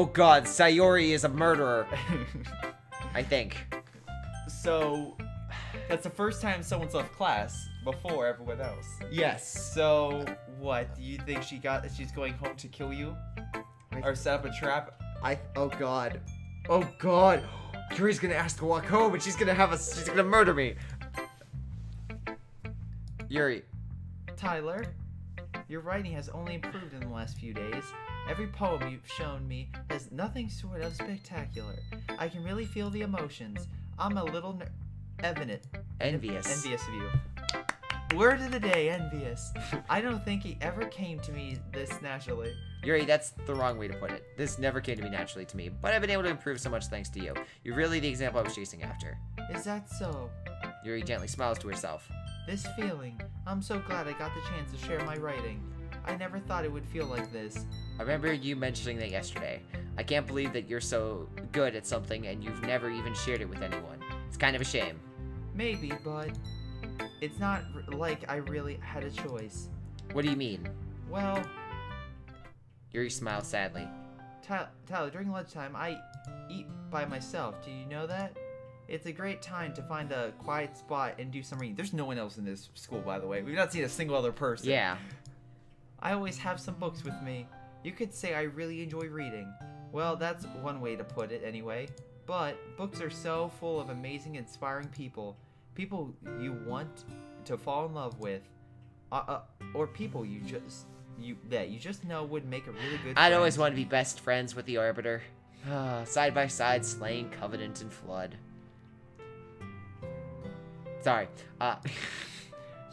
Oh god, Sayori is a murderer. I think. So, that's the first time someone's left class before everyone else. Yes. So, what? Do you think she's going home to kill you? Or set up a trap? Oh god. Oh god. Yuri's gonna ask to walk home and she's gonna murder me. Yuri. Tyler, your writing has only improved in the last few days. Every poem you've shown me has nothing short of spectacular. I can really feel the emotions. I'm a little envious of you. Word of the day, envious. I don't think it ever came to me this naturally. Yuri, that's the wrong way to put it. This never came to me naturally to me, but I've been able to improve so much thanks to you. You're really the example I was chasing after. Is that so? Yuri gently smiles to herself. This feeling. I'm so glad I got the chance to share my writing. I never thought it would feel like this. I remember you mentioning that yesterday. I can't believe that you're so good at something and you've never even shared it with anyone. It's kind of a shame. Maybe, but it's not like I really had a choice. What do you mean? Well... Yuri smiles sadly. Tyler, during lunchtime, I eat by myself. Do you know that? It's a great time to find a quiet spot and do some reading. There's no one else in this school, by the way. We've not seen a single other person. Yeah. I always have some books with me. You could say I really enjoy reading. Well, that's one way to put it, anyway. But books are so full of amazing, inspiring people. People you want to fall in love with. Or people you just know would make a really good friend. I'd always want to be best friends with the Arbiter. Side by side, slaying Covenant and Flood. Sorry.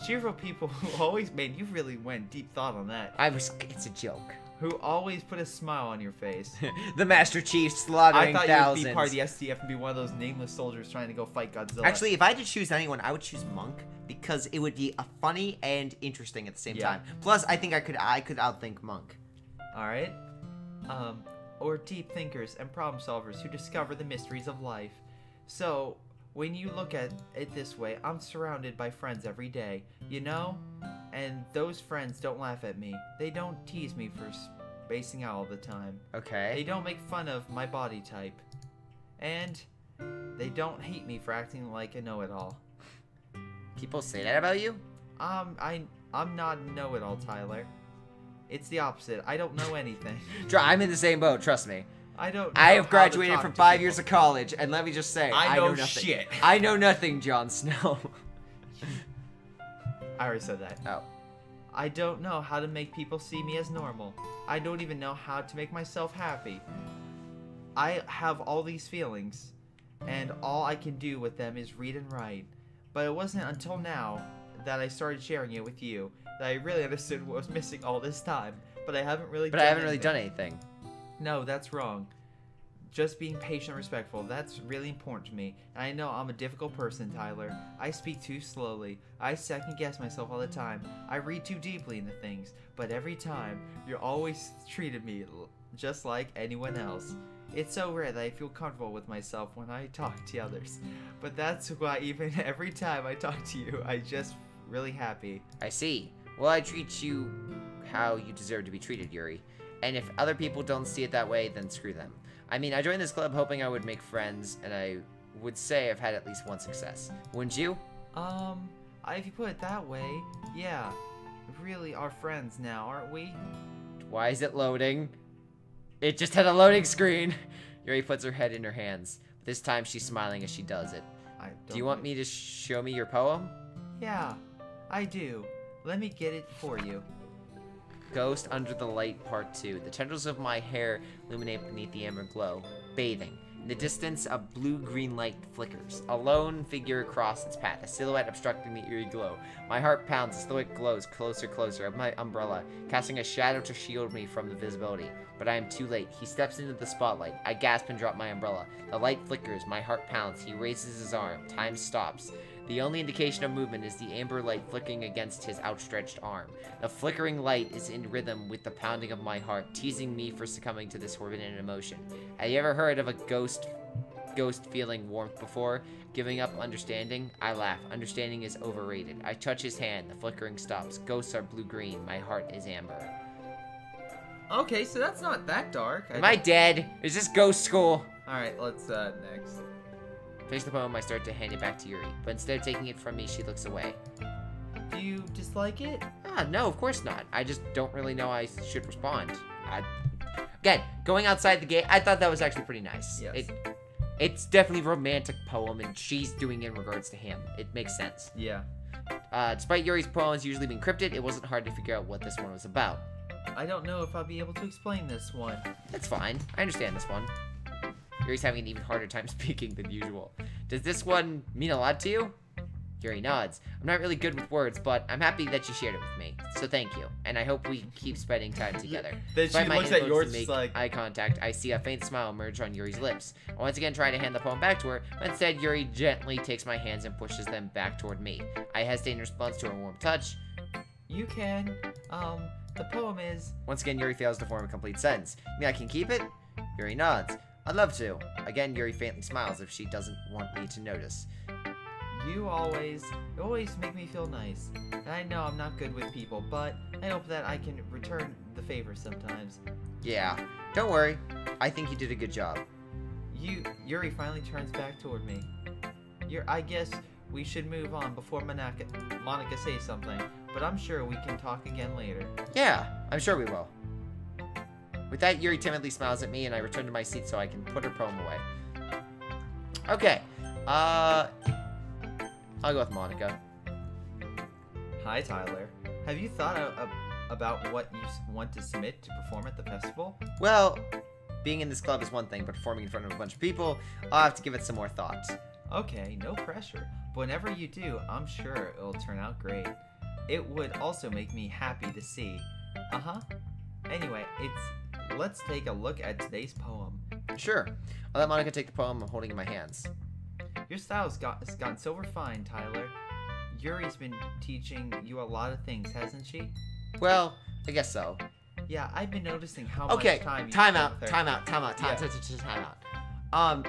Cheerful people who always you really went deep thought on that. It's a joke. Who always put a smile on your face. The Master Chief slaughtering thousands. I thought you would be part of the SDF and be one of those nameless soldiers trying to go fight Godzilla. Actually, if I had to choose anyone, I would choose Monk because it would be funny and interesting at the same time. Plus, I think I could outthink Monk. All right. Or deep thinkers and problem solvers who discover the mysteries of life. So, when you look at it this way, I'm surrounded by friends every day, you know? And those friends don't laugh at me. They don't tease me for spacing out all the time. Okay. They don't make fun of my body type. And they don't hate me for acting like a know-it-all. People say that about you? I'm not a know-it-all, Tyler. It's the opposite. I don't know anything. I'm in the same boat, trust me. I don't know I have how graduated to from talk 5 to years of college, and let me just say, I know nothing. shit. I know nothing, Jon Snow. I already said that. Oh. I don't know how to make people see me as normal. I don't even know how to make myself happy. I have all these feelings, and all I can do with them is read and write. But it wasn't until now that I started sharing it with you that I really understood what was missing all this time. But I haven't really done anything. No, that's wrong. Just being patient and respectful, that's really important to me. And I know I'm a difficult person, Tyler. I speak too slowly. I second guess myself all the time. I read too deeply into things. But every time, you always treated me just like anyone else. It's so rare that I feel comfortable with myself when I talk to others. But that's why even every time I talk to you, I just really happy. I see. Well, I treat you how you deserve to be treated, Yuri. And if other people don't see it that way, then screw them. I mean, I joined this club hoping I would make friends, and I would say I've had at least one success. Wouldn't you? If you put it that way, yeah. We really are friends now, aren't we? Why is it loading? It just had a loading screen. Yuri puts her head in her hands. This time she's smiling as she does it. Do you want me to show me your poem? Yeah, I do. Let me get it for you. Ghost Under the Light Part 2. The tendrils of my hair illuminate beneath the amber glow. Bathing. In the distance, a blue-green light flickers. A lone figure across its path, a silhouette obstructing the eerie glow. My heart pounds, the silhouette glows closer of my umbrella, casting a shadow to shield me from the visibility. But I am too late. He steps into the spotlight. I gasp and drop my umbrella. The light flickers, my heart pounds. He raises his arm. Time stops. The only indication of movement is the amber light flickering against his outstretched arm. The flickering light is in rhythm with the pounding of my heart, teasing me for succumbing to this forbidden emotion. Have you ever heard of a ghost feeling warmth before? Giving up understanding? I laugh. Understanding is overrated. I touch his hand. The flickering stops. Ghosts are blue-green. My heart is amber. Okay, so that's not that dark. Am I dead? Is this ghost school? Alright, let's, next. Finish the poem, I start to hand it back to Yuri. But instead of taking it from me, she looks away. Do you dislike it? No, of course not. I just don't really know I should respond. Again, going outside the gate, I thought that was actually pretty nice. Yes. It's definitely a romantic poem, and she's doing it in regards to him. It makes sense. Yeah. Despite Yuri's poems usually being cryptid, it wasn't hard to figure out what this one was about. I don't know if I'll be able to explain this one. That's fine. I understand this one. Yuri's having an even harder time speaking than usual. Does this one mean a lot to you? Yuri nods. I'm not really good with words, but I'm happy that you shared it with me. So thank you, and I hope we keep spending time together. Then she looks at yours make like eye contact. I see a faint smile emerge on Yuri's lips. I once again try to hand the poem back to her, but instead Yuri gently takes my hands and pushes them back toward me. I hesitate in response to her warm touch. You can. The poem is. Once again, Yuri fails to form a complete sentence. You mean I can keep it? Yuri nods. I'd love to. Again, Yuri faintly smiles if she doesn't want me to notice. You always make me feel nice. And I know I'm not good with people, but I hope that I can return the favor sometimes. Yeah, don't worry. I think you did a good job. Yuri finally turns back toward me. I guess we should move on before Monica says something, but I'm sure we can talk again later. Yeah, I'm sure we will. With that, Yuri timidly smiles at me, and I return to my seat so I can put her poem away. Okay, I'll go with Monica. Hi, Tyler. Have you thought about what you want to submit to perform at the festival? Well, being in this club is one thing, but performing in front of a bunch of people, I'll have to give it some more thought. Okay, no pressure. But whenever you do, I'm sure it'll turn out great. It would also make me happy to see. Anyway, let's take a look at today's poem. Sure. I'll let Monica take the poem I'm holding in my hands. Your style's gotten so refined, Tyler. Yuri's been teaching you a lot of things, hasn't she? Well, I guess so. Yeah, I've been noticing how much time you time spend out. with her. Time out.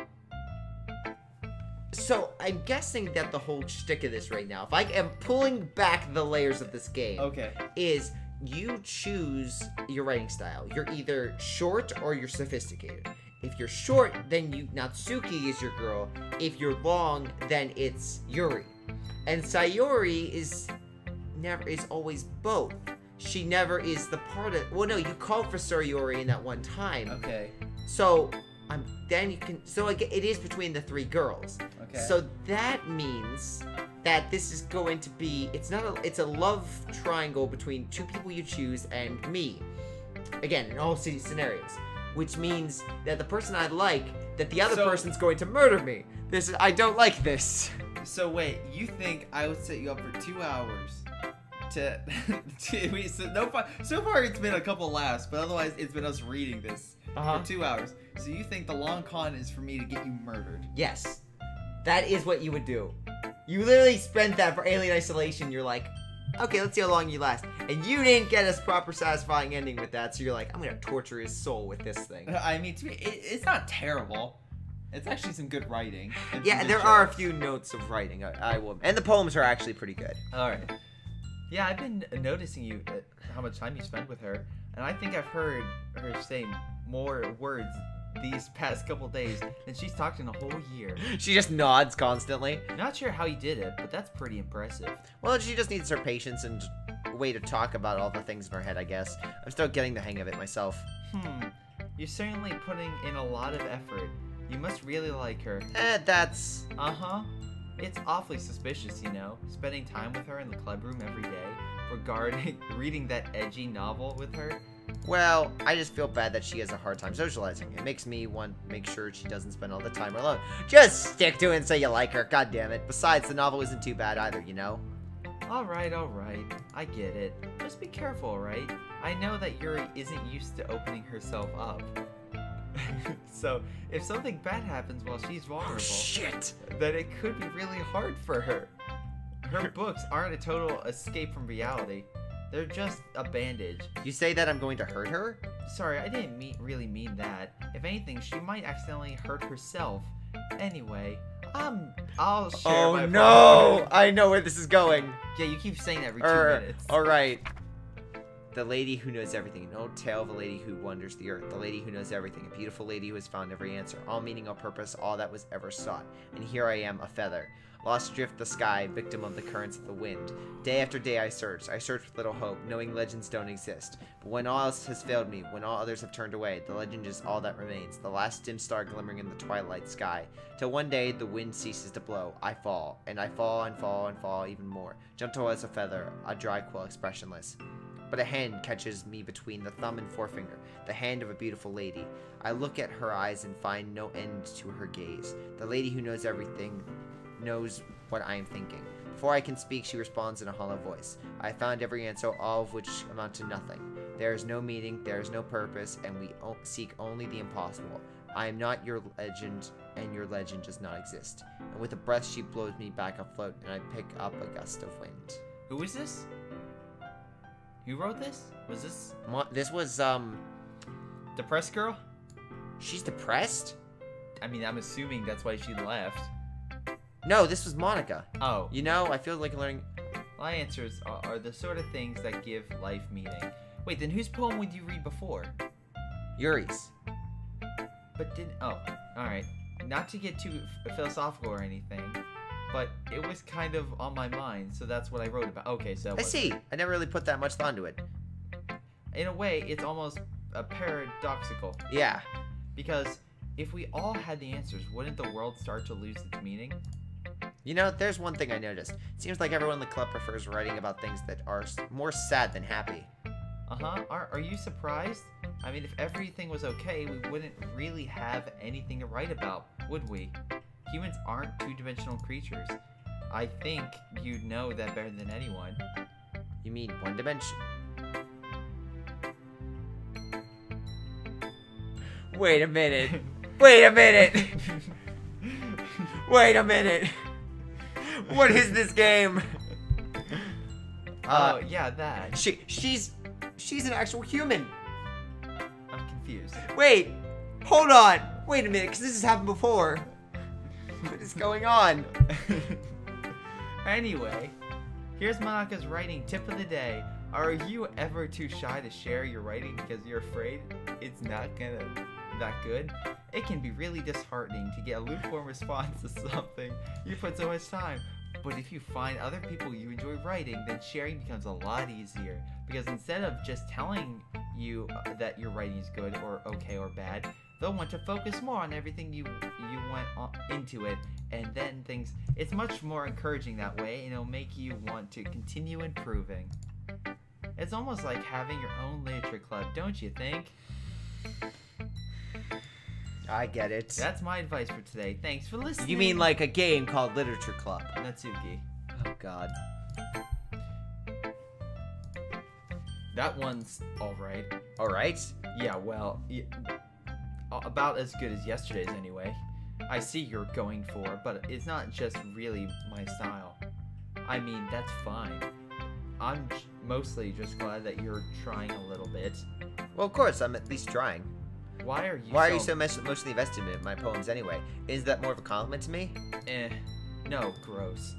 So I'm guessing that the whole shtick of this right now, if I am pulling back the layers of this game, Okay. is you choose your writing style. You're either short or you're sophisticated. If you're short, then Natsuki is your girl. If you're long, then it's Yuri. And Sayori is always both. She never is the part of. Well, no, you called for Sayori in that one time. Okay. So then you can. So it is between the three girls. Okay. So that means that this is going to be. It's a love triangle between two people you choose and me. Again, in all city scenarios. Which means that the person I like, that the other person's going to murder me. I don't like this. So wait, you think I would set you up for 2 hours to so far it's been a couple laughs, but otherwise it's been us reading this for 2 hours. So you think the long con is for me to get you murdered? Yes. That is what you would do. You literally spent that for Alien Isolation. You're like, okay, let's see how long you last. And you didn't get a proper satisfying ending with that, so you're like, I'm gonna torture his soul with this thing. I mean, to me, it's not terrible. It's actually some good writing. Yeah, there are a few notes of writing. I will, and the poems are actually pretty good. All right. Yeah, I've been noticing how much time you spend with her, and I think I've heard her say more words these past couple days than she's talked in a whole year. She just nods constantly. Not sure how you did it, but that's pretty impressive. Well, she just needs her patience and a way to talk about all the things in her head, I guess. I'm still getting the hang of it myself. You're certainly putting in a lot of effort. You must really like her. That's... It's awfully suspicious, you know, spending time with her in the club room every day, reading that edgy novel with her. Well, I just feel bad that she has a hard time socializing. It makes me want to make sure she doesn't spend all the time alone. Just stick to it and say you like her, god damn it. Besides, the novel isn't too bad either, you know? Alright, I get it. Just be careful, alright? I know that Yuri isn't used to opening herself up. So, if something bad happens while she's vulnerable, oh, shit, then it could be really hard for her. Her books aren't a total escape from reality. They're just a bandage. You say that I'm going to hurt her? Sorry, I didn't really mean that. If anything, she might accidentally hurt herself. Anyway, I'll share my... Oh no! I know where this is going. Yeah, you keep saying that every 2 minutes. Alright. The lady who knows everything. An old tale of a lady who wanders the earth. The lady who knows everything. A beautiful lady who has found every answer. All meaning, all purpose, all that was ever sought. And here I am, a feather. Lost adrift the sky, victim of the currents of the wind. Day after day I search with little hope, knowing legends don't exist. But when all else has failed me, when all others have turned away, the legend is all that remains, the last dim star glimmering in the twilight sky. Till one day the wind ceases to blow, I fall, and I fall and fall and fall even more, gentle as a feather, a dry quill expressionless. But a hand catches me between the thumb and forefinger, the hand of a beautiful lady. I look at her eyes and find no end to her gaze. The lady who knows everything knows what I am thinking. Before I can speak, she responds in a hollow voice. I found every answer, all of which amount to nothing. There is no meaning, there is no purpose, and we seek only the impossible. I am not your legend, and your legend does not exist. And with a breath, she blows me back afloat, and I pick up a gust of wind. Who is this? Who wrote this? Was this... This was, Depressed girl? She's depressed? I mean, I'm assuming that's why she left. No, this was Monica. Oh. You know, I feel like learning... My answers are the sort of things that give life meaning. Wait, then whose poem would you read before? Yuri's. But didn't... Oh, alright. Not to get too philosophical or anything, but it was kind of on my mind, so that's what I wrote about. Okay, so... I see. I never really put that much thought into it. In a way, it's almost paradoxical. Yeah. Because if we all had the answers, wouldn't the world start to lose its meaning? You know, there's one thing I noticed. It seems like everyone in the club prefers writing about things that are more sad than happy. Uh-huh. Are you surprised? I mean, if everything was okay, we wouldn't really have anything to write about, would we? Humans aren't two-dimensional creatures. I think you'd know that better than anyone. You mean one dimension? Wait a minute. Wait a minute. Wait a minute. What is this game? Yeah, that. She's an actual human. I'm confused. Wait, hold on. Wait a minute, because this has happened before. What is going on? Anyway, here's Monaka's writing tip of the day. Are you ever too shy to share your writing because you're afraid it's not that good? It can be really disheartening to get a lukewarm response to something you put so much time. But if you find other people you enjoy writing, then sharing becomes a lot easier. Because instead of just telling you that your writing is good or okay or bad, they'll want to focus more on everything you went into it, and then it's much more encouraging that way, and it'll make you want to continue improving. It's almost like having your own literature club, don't you think? I get it. That's my advice for today. Thanks for listening. You mean like a game called Literature Club? Natsuki. Oh, God. That one's alright. Alright? Yeah, well, about as good as yesterday's anyway. I see you're going for, but it's not just really my style. I mean, that's fine. I'm mostly just glad that you're trying a little bit. Well, of course, I'm at least trying. Why are you so emotionally invested in my poems anyway? Is that more of a compliment to me? No, gross.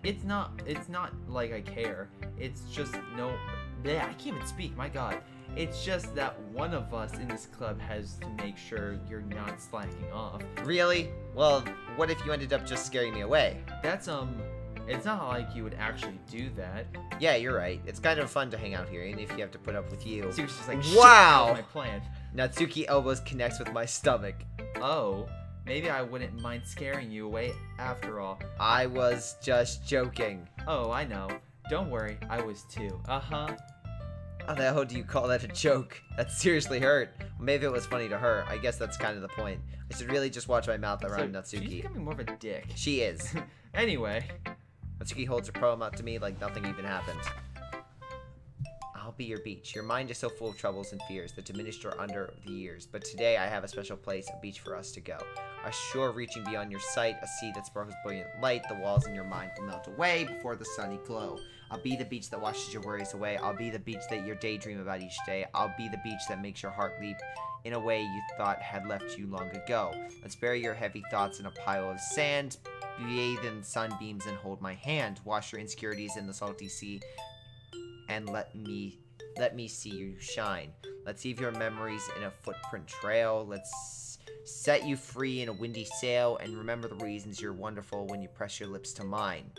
It's not like I care. It's just I can't even speak, my god. It's just that one of us in this club has to make sure you're not slacking off. Really? Well, what if you ended up just scaring me away? That's, it's not like you would actually do that. Yeah, you're right. It's kind of fun to hang out here, even if you have to put up with you. Seriously, just like, wow! Shit, that was my plan. Natsuki elbows connects with my stomach. Oh, maybe I wouldn't mind scaring you away after all. I was just joking. Oh, I know. Don't worry, I was too. Uh-huh. How the hell do you call that a joke? That seriously hurt. Maybe it was funny to her. I guess that's kind of the point. I should really just watch my mouth around Natsuki. She's becoming more of a dick. She is. Anyway. Natsuki holds her poem out to me like nothing even happened. I'll be your beach. Your mind is so full of troubles and fears that diminished or under the years. But today I have a special place, a beach for us to go. A shore reaching beyond your sight, a sea that sparkles brilliant light. The walls in your mind will melt away before the sunny glow. I'll be the beach that washes your worries away. I'll be the beach that you daydream about each day. I'll be the beach that makes your heart leap in a way you thought had left you long ago. Let's bury your heavy thoughts in a pile of sand. Bathe in sunbeams and hold my hand. Wash your insecurities in the salty sea and let me Let me see you shine. Let's leave your memories in a footprint trail. Let's set you free in a windy sail, and remember the reasons you're wonderful when you press your lips to mine.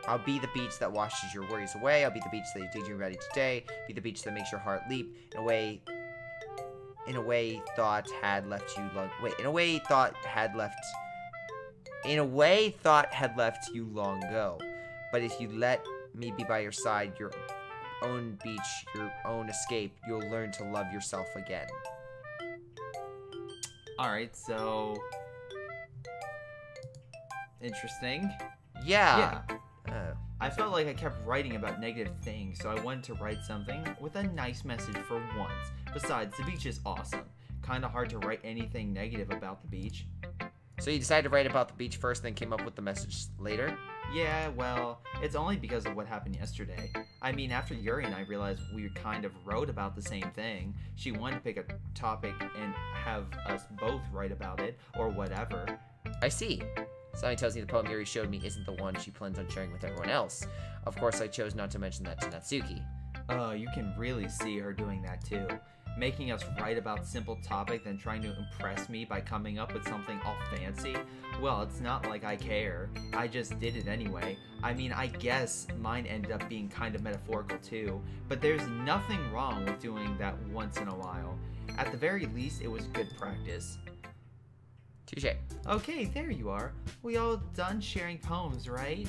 I'll be the beach that washes your worries away. I'll be the beach that did you ready today. Be the beach that makes your heart leap. In a way, thought had left you long. Wait, in a way, thought had left you long ago. But if you let me be by your side, your own beach, your own escape, you'll learn to love yourself again. Alright, so... interesting. Yeah. I felt like I kept writing about negative things, so I wanted to write something with a nice message for once. Besides, the beach is awesome. Kinda hard to write anything negative about the beach. So you decided to write about the beach first, then came up with the message later? Yeah, well, it's only because of what happened yesterday. I mean, after Yuri and I realized we kind of wrote about the same thing, she wanted to pick a topic and have us both write about it, or whatever. I see. Something tells me the poem Yuri showed me isn't the one she plans on sharing with everyone else. Of course, I chose not to mention that to Natsuki. You can really see her doing that too. Making us write about simple topic, then trying to impress me by coming up with something all fancy. Well, it's not like I care. I just did it anyway. I mean, I guess mine ended up being kind of metaphorical too, but there's nothing wrong with doing that once in a while. At the very least, it was good practice. Touché. Okay, there you are. We all done sharing poems, right?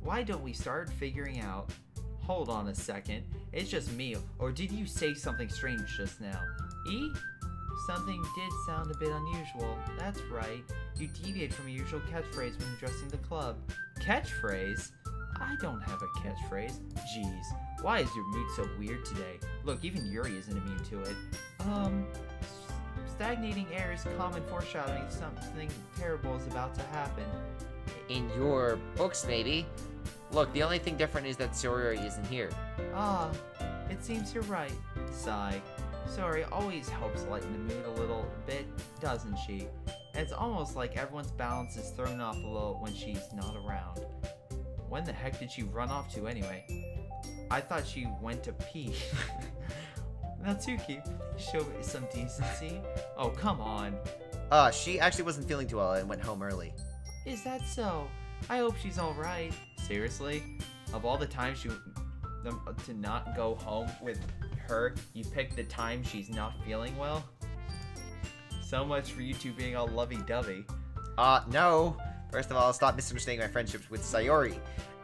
Why don't we start figuring out... Hold on a second. It's just me, or did you say something strange just now? E? Something did sound a bit unusual. That's right. You deviate from your usual catchphrase when addressing the club. Catchphrase? I don't have a catchphrase. Jeez. Why is your mood so weird today? Look, even Yuri isn't immune to it. Stagnating air is common foreshadowing something terrible is about to happen. In your books, maybe. Look, the only thing different is that Sorori isn't here. Ah, it seems you're right. Sigh. Sorori always helps lighten the mood a little bit, doesn't she? And it's almost like everyone's balance is thrown off a little when she's not around. When the heck did she run off to anyway? I thought she went to pee. Natsuki, show some decency. Oh, come on. She actually wasn't feeling too well and went home early. Is that so? I hope she's alright. Seriously? Of all the times to not go home with her, you picked the time she's not feeling well? So much for you two being all lovey-dovey. No. First of all, stop misunderstanding my friendship with Sayori.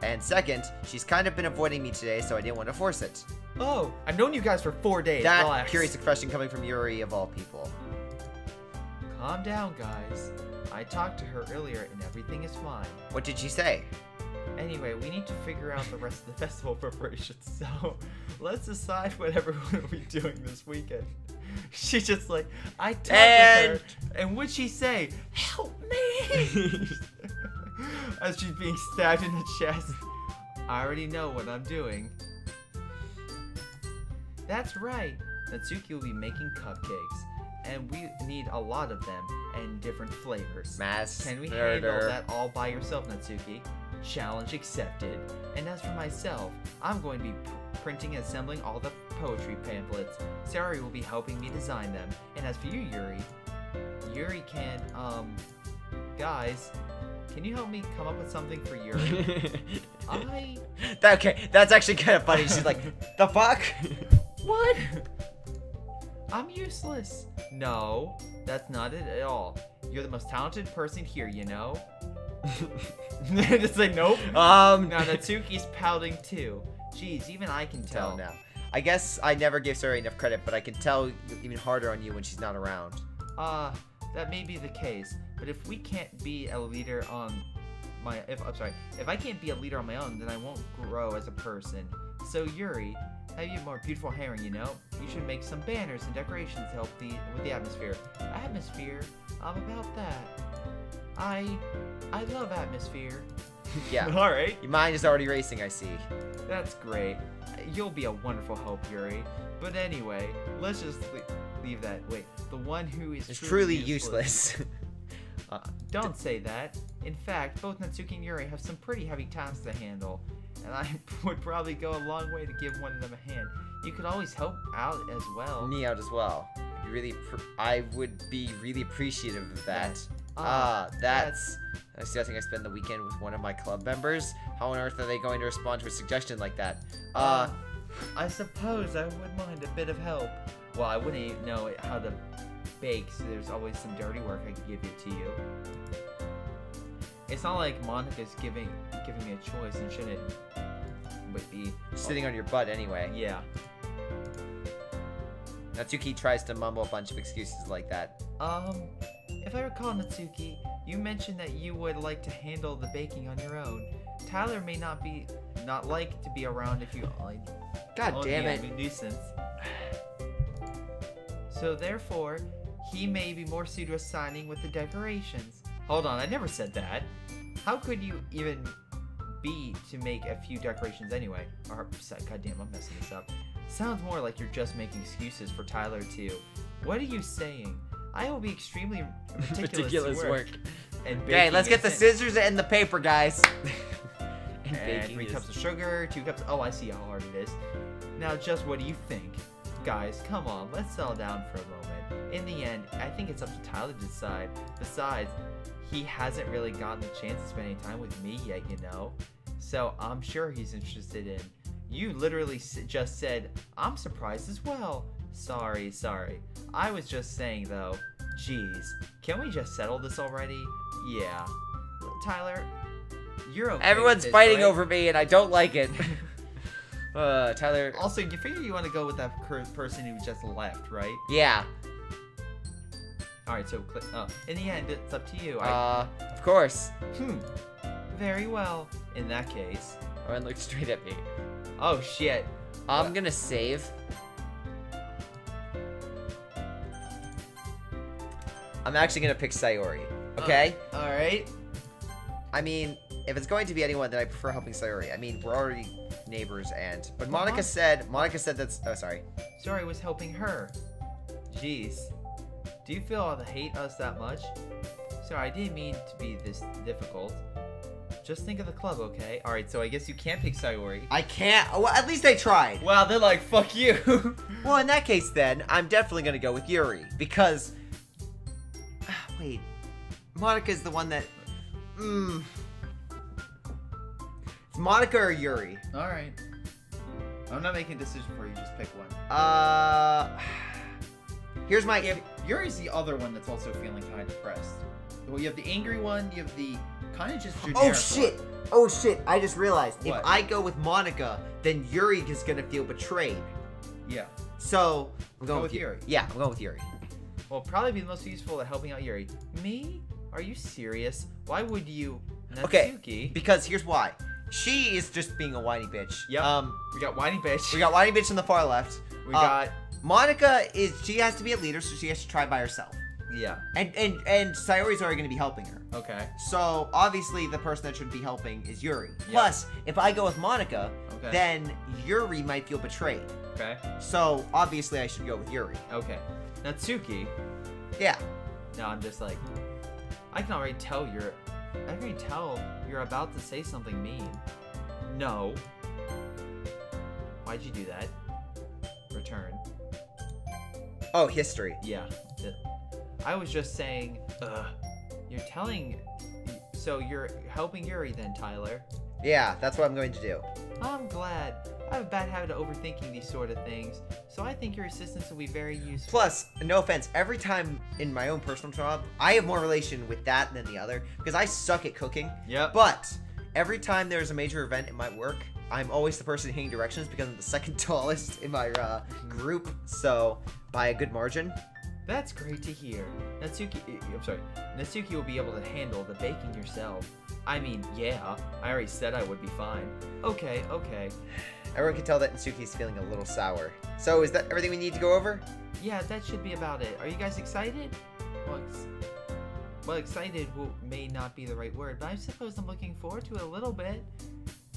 And second, she's kind of been avoiding me today, so I didn't want to force it. Oh, I've known you guys for 4 days. That Relax. curious expression coming from Yuri of all people. Calm down, guys. I talked to her earlier and everything is fine. What did she say? Anyway, we need to figure out the rest of the festival preparations, so let's decide what everyone will be doing this weekend. She's just like, I talked with her, and what'd she say? Help me! As she's being stabbed in the chest. I already know what I'm doing. That's right. Natsuki will be making cupcakes. And we need a lot of them, and different flavors. Can we handle that all by yourself, Natsuki? Challenge accepted. And as for myself, I'm going to be printing and assembling all the poetry pamphlets. Sayori will be helping me design them. And as for you, Yuri can, guys, can you help me come up with something for Yuri? Okay, that's actually kind of funny. She's like, the fuck? What? I'm useless. No, that's not it at all. You're the most talented person here, you know? Just like, nope. Now Natsuki's pouting too. Jeez, even I can tell. Now. I guess I never gave Sayori enough credit, but I can tell even harder on you when she's not around. That may be the case, but if we can't be a leader on if I can't be a leader on my own, then I won't grow as a person. So Yuri, have you more beautiful herring, you know? You should make some banners and decorations to help with the atmosphere. Atmosphere? About that. I love atmosphere. Yeah. Alright. Your mind is already racing, I see. That's great. You'll be a wonderful help, Yuri. But anyway, let's just leave that. Wait, the one who is truly useless. Don't say that. In fact, both Natsuki and Yuri have some pretty heavy tasks to handle. And I would probably go a long way to give one of them a hand. You could always help out as well. Me out as well. I would be really appreciative of that. That's I think I spend the weekend with one of my club members. How on earth are they going to respond to a suggestion like that? I suppose I wouldn't mind a bit of help. Well, I wouldn't even know how to bake, so there's always some dirty work I could give it to you. It's not like Monica's giving me a choice and shouldn't be sitting on your butt anyway. Yeah. Natsuki tries to mumble a bunch of excuses like that. If I recall, Natsuki, you mentioned that you would like to handle the baking on your own. Tyler may not like to be around if you God damn it. A nuisance. So therefore, he may be more suited to assigning with the decorations. Hold on, I never said that. How could you even be to make a few decorations anyway? Or, goddamn, I'm messing this up. Sounds more like you're just making excuses for Tyler too. What are you saying? I will be extremely meticulous work. Okay, let's get the scissors and the paper, guys. and 3 cups of sugar, 2 cups. Oh, I see how hard it is. Now, just what do you think? Guys, come on, let's settle down for a moment. In the end, I think it's up to Tyler to decide. Besides, he hasn't really gotten the chance to spend any time with me yet, you know? So I'm sure he's interested in. You literally just said, I'm surprised as well. Sorry. I was just saying, though. Jeez, can we just settle this already? Yeah. Tyler, you're okay. Everyone's with this, fighting right? over me, and I don't like it. Tyler. Also, you figure you want to go with that person who just left, right? Yeah. Alright, so in the end, it's up to you. Of course. Very well. In that case. Everyone look straight at me. Oh, shit. I'm gonna save. I'm actually gonna pick Sayori. Okay? Alright. I mean, if it's going to be anyone, then I prefer helping Sayori. I mean, we're already neighbors but Monica said that's, oh, sorry. Sayori was helping her. Jeez. Do you feel to hate us that much? Sorry, I didn't mean to be this difficult. Just think of the club, okay? Alright, so I guess you can't pick Sayori. I can't. Well, at least I tried. Wow, they're like, fuck you. Well, in that case, then, I'm definitely gonna go with Yuri. Because... wait. Monica's the one that... It's Monica or Yuri? Alright. I'm not making a decision for you, just pick one. Here's my... Yuri's the other one that's also feeling kind of depressed. Well, you have the angry one, you have the kind of just generic one. Oh shit, I just realized. What? If I go with Monica, then Yuri is gonna feel betrayed. Yeah. So, I'm going with Yuri. Yeah, I'm going with Yuri. Well, probably be the most useful at helping out Yuri. Me? Are you serious? Why would you? Natsuki? Okay, because here's why. She is just being a whiny bitch. Yep. We got whiny bitch. We got whiny bitch on the far left. We got... Monica she has to be a leader, so she has to try by herself. Yeah. And Sayori's already going to be helping her. Okay. So, obviously, the person that should be helping is Yuri. Yep. Plus, if I go with Monica, then Yuri might feel betrayed. Okay. So, obviously, I should go with Yuri. Okay. Natsuki. Yeah. No, I'm just like... I can already tell you're about to say something mean. No. Why'd you do that? Return. Oh, history. Yeah. I was just saying, you're telling... So you're helping Yuri then, Tyler? Yeah, that's what I'm going to do. I'm glad. I have a bad habit of overthinking these sort of things, so I think your assistance will be very useful. Plus, no offense, every time in my own personal job, I have more relation with that than the other, because I suck at cooking. Yep. But every time there's a major event in my work, I'm always the person hitting directions because I'm the second tallest in my group, so by a good margin. That's great to hear. Natsuki will be able to handle the baking yourself. I mean, yeah, I already said I would be fine. Okay. Everyone can tell that Natsuki's feeling a little sour. So is that everything we need to go over? Yeah, that should be about it. Are you guys excited? Well, excited may not be the right word, but I suppose I'm looking forward to it a little bit.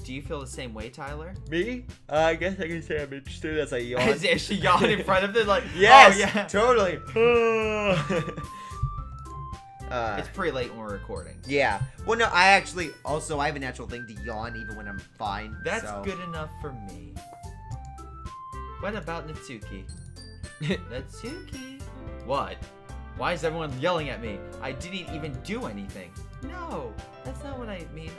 Do you feel the same way, Tyler? Me? I guess I can say I'm interested as I yawn. As she yawned in front of them, like, yes, oh, yeah. Totally. It's pretty late when we're recording. Yeah. Well, no, I have a natural thing to yawn even when I'm fine. That's good enough for me. What about Natsuki? Natsuki? What? Why is everyone yelling at me? I didn't even do anything. No, that's not what I mean.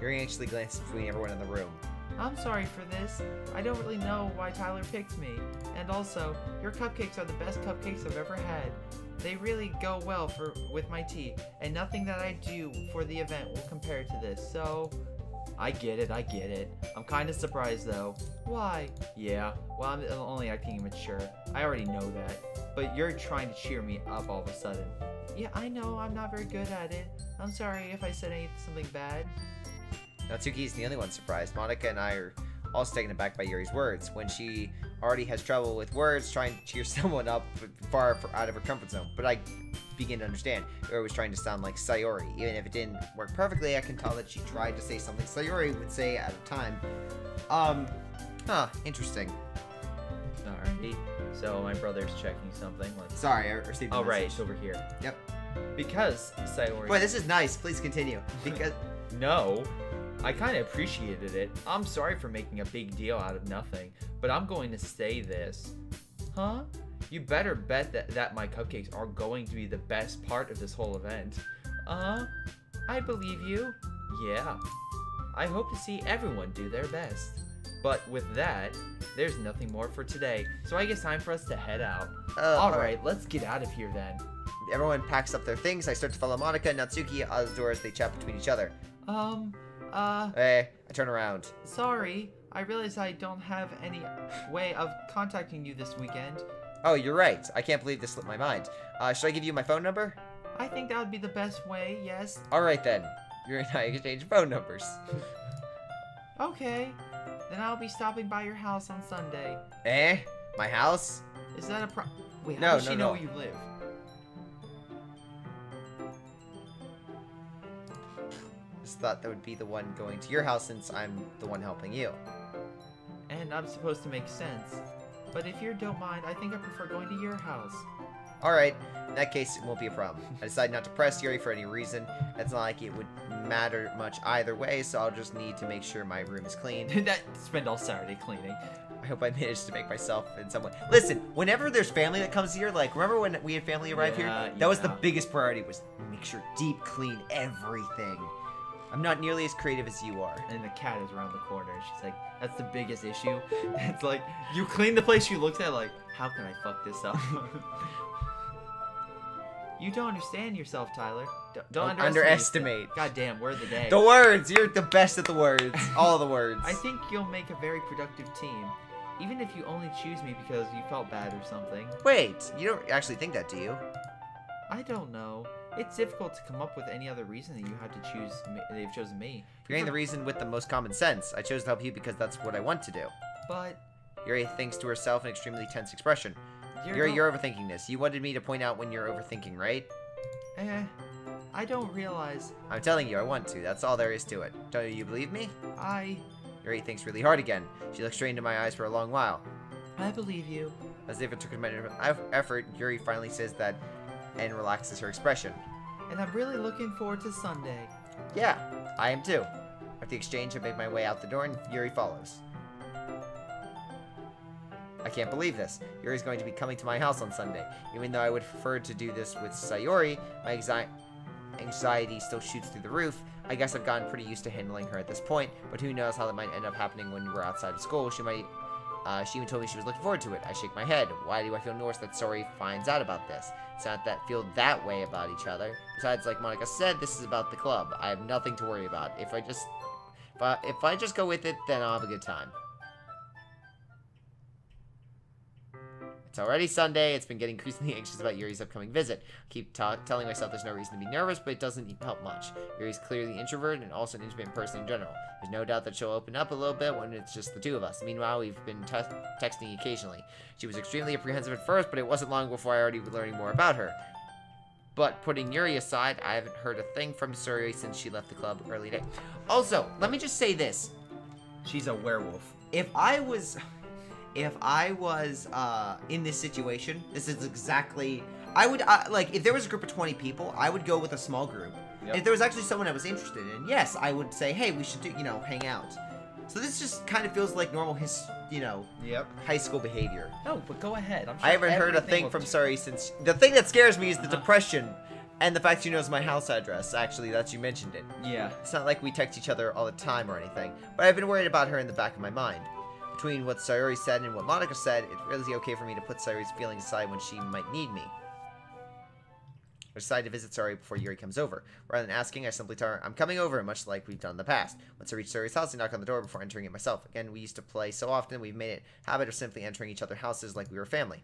Yuri anxiously glances between everyone in the room. I'm sorry for this. I don't really know why Tyler picked me. And also, your cupcakes are the best cupcakes I've ever had. They really go well with my tea, and nothing that I do for the event will compare to this, so... I get it. I'm kind of surprised though. Why? Yeah, well, I'm only acting immature. I already know that. But you're trying to cheer me up all of a sudden. Yeah, I know, I'm not very good at it. I'm sorry if I said something bad. Natsuki's the only one surprised. Monica and I are also taken aback by Yuri's words. When she already has trouble with words, trying to cheer someone up far out of her comfort zone. But I begin to understand. Yuri was trying to sound like Sayori. Even if it didn't work perfectly, I can tell that she tried to say something Sayori would say at a time. Interesting. Alrighty. So my brother's checking something. Sorry, I received a Oh, message. right, it's over here. Yep. Because Sayori... Boy, this is nice. Please continue. Because... No. I kind of appreciated it. I'm sorry for making a big deal out of nothing, but I'm going to say this. Huh? You better bet that my cupcakes are going to be the best part of this whole event. I believe you. Yeah. I hope to see everyone do their best. But with that, there's nothing more for today, so I guess time for us to head out. Alright, let's get out of here then. Everyone packs up their things. I start to follow Monica and Natsuki out of the door as they chat between each other. Hey, I turn around. Sorry, I realize I don't have any way of contacting you this weekend. Oh, you're right. I can't believe this slipped my mind. Should I give you my phone number? I think that would be the best way, yes. Alright then. Yuri and I exchange phone numbers. Okay, then I'll be stopping by your house on Sunday. My house? Is that a Wait, No, how does she no, know no. where you live? Just thought that would be the one going to your house since I'm the one helping you. And I'm supposed to make sense. But if you don't mind, I think I prefer going to your house. Alright, in that case, it won't be a problem. I decided not to press Yuri for any reason. It's not like it would matter much either way, so I'll just need to make sure my room is clean. Spend all Saturday cleaning. I hope I managed to make myself in some way. Listen, whenever there's family that comes here, like, remember when we had family arrive here? That was the biggest priority, was make sure deep clean everything. I'm not nearly as creative as you are. And the cat is around the corner. She's like, that's the biggest issue. It's like, you clean the place, she looks at like, how can I fuck this up? You don't understand yourself, Tyler. Don't underestimate. God damn, word of the day. The words! You're the best at the words. All the words. I think you'll make a very productive team. Even if you only choose me because you felt bad or something. Wait, you don't actually think that, do you? I don't know. It's difficult to come up with any other reason that you had to choose me. They've chosen me. You're getting the reason with the most common sense. I chose to help you because that's what I want to do. But... Yuri thinks to herself an extremely tense expression. Yuri, you're overthinking this. You wanted me to point out when you're overthinking, right? I don't realize. I'm telling you, I want to. That's all there is to it. Don't you believe me? Yuri thinks really hard again. She looks straight into my eyes for a long while. I believe you. As if it took a minute of effort, Yuri finally says that and relaxes her expression. And I'm really looking forward to Sunday. Yeah, I am too. After the exchange, I make my way out the door and Yuri follows. I can't believe this. Yuri's going to be coming to my house on Sunday. Even though I would prefer to do this with Sayori, my anxiety still shoots through the roof. I guess I've gotten pretty used to handling her at this point, but who knows how that might end up happening when we're outside of school. She even told me she was looking forward to it. I shake my head. Why do I feel worse that Sayori finds out about this? It's not that feel that way about each other. Besides, like Monica said, this is about the club. I have nothing to worry about. If I just go with it, then I'll have a good time. It's already Sunday. It's been getting increasingly anxious about Yuri's upcoming visit. I keep telling myself there's no reason to be nervous, but it doesn't help much. Yuri's clearly introverted and also an intimate person in general. There's no doubt that she'll open up a little bit when it's just the two of us. Meanwhile, we've been texting occasionally. She was extremely apprehensive at first, but it wasn't long before I already was learning more about her. But putting Yuri aside, I haven't heard a thing from Sayori since she left the club early today. Also, let me just say this. She's a werewolf. If I was in this situation, this is exactly... I would, like, if there was a group of 20 people, I would go with a small group. Yep. If there was actually someone I was interested in, yes, I would say, hey, we should do, hang out. So this just kind of feels like normal Yep. high school behavior. No, but go ahead. I'm sure I haven't heard a everything thing will from Sari since... The thing that scares me is the depression and the fact she knows my house address, actually, that you mentioned it. Yeah. It's not like we text each other all the time or anything, but I've been worried about her in the back of my mind. Between what Sayori said and what Monica said, it's really okay for me to put Sayori's feelings aside when she might need me. I decided to visit Sayori before Yuri comes over. Rather than asking, I simply tell her, I'm coming over, much like we've done in the past. Once I reach Sayori's house, I knock on the door before entering it myself. Again, we used to play so often, we've made it a habit of simply entering each other's houses like we were family.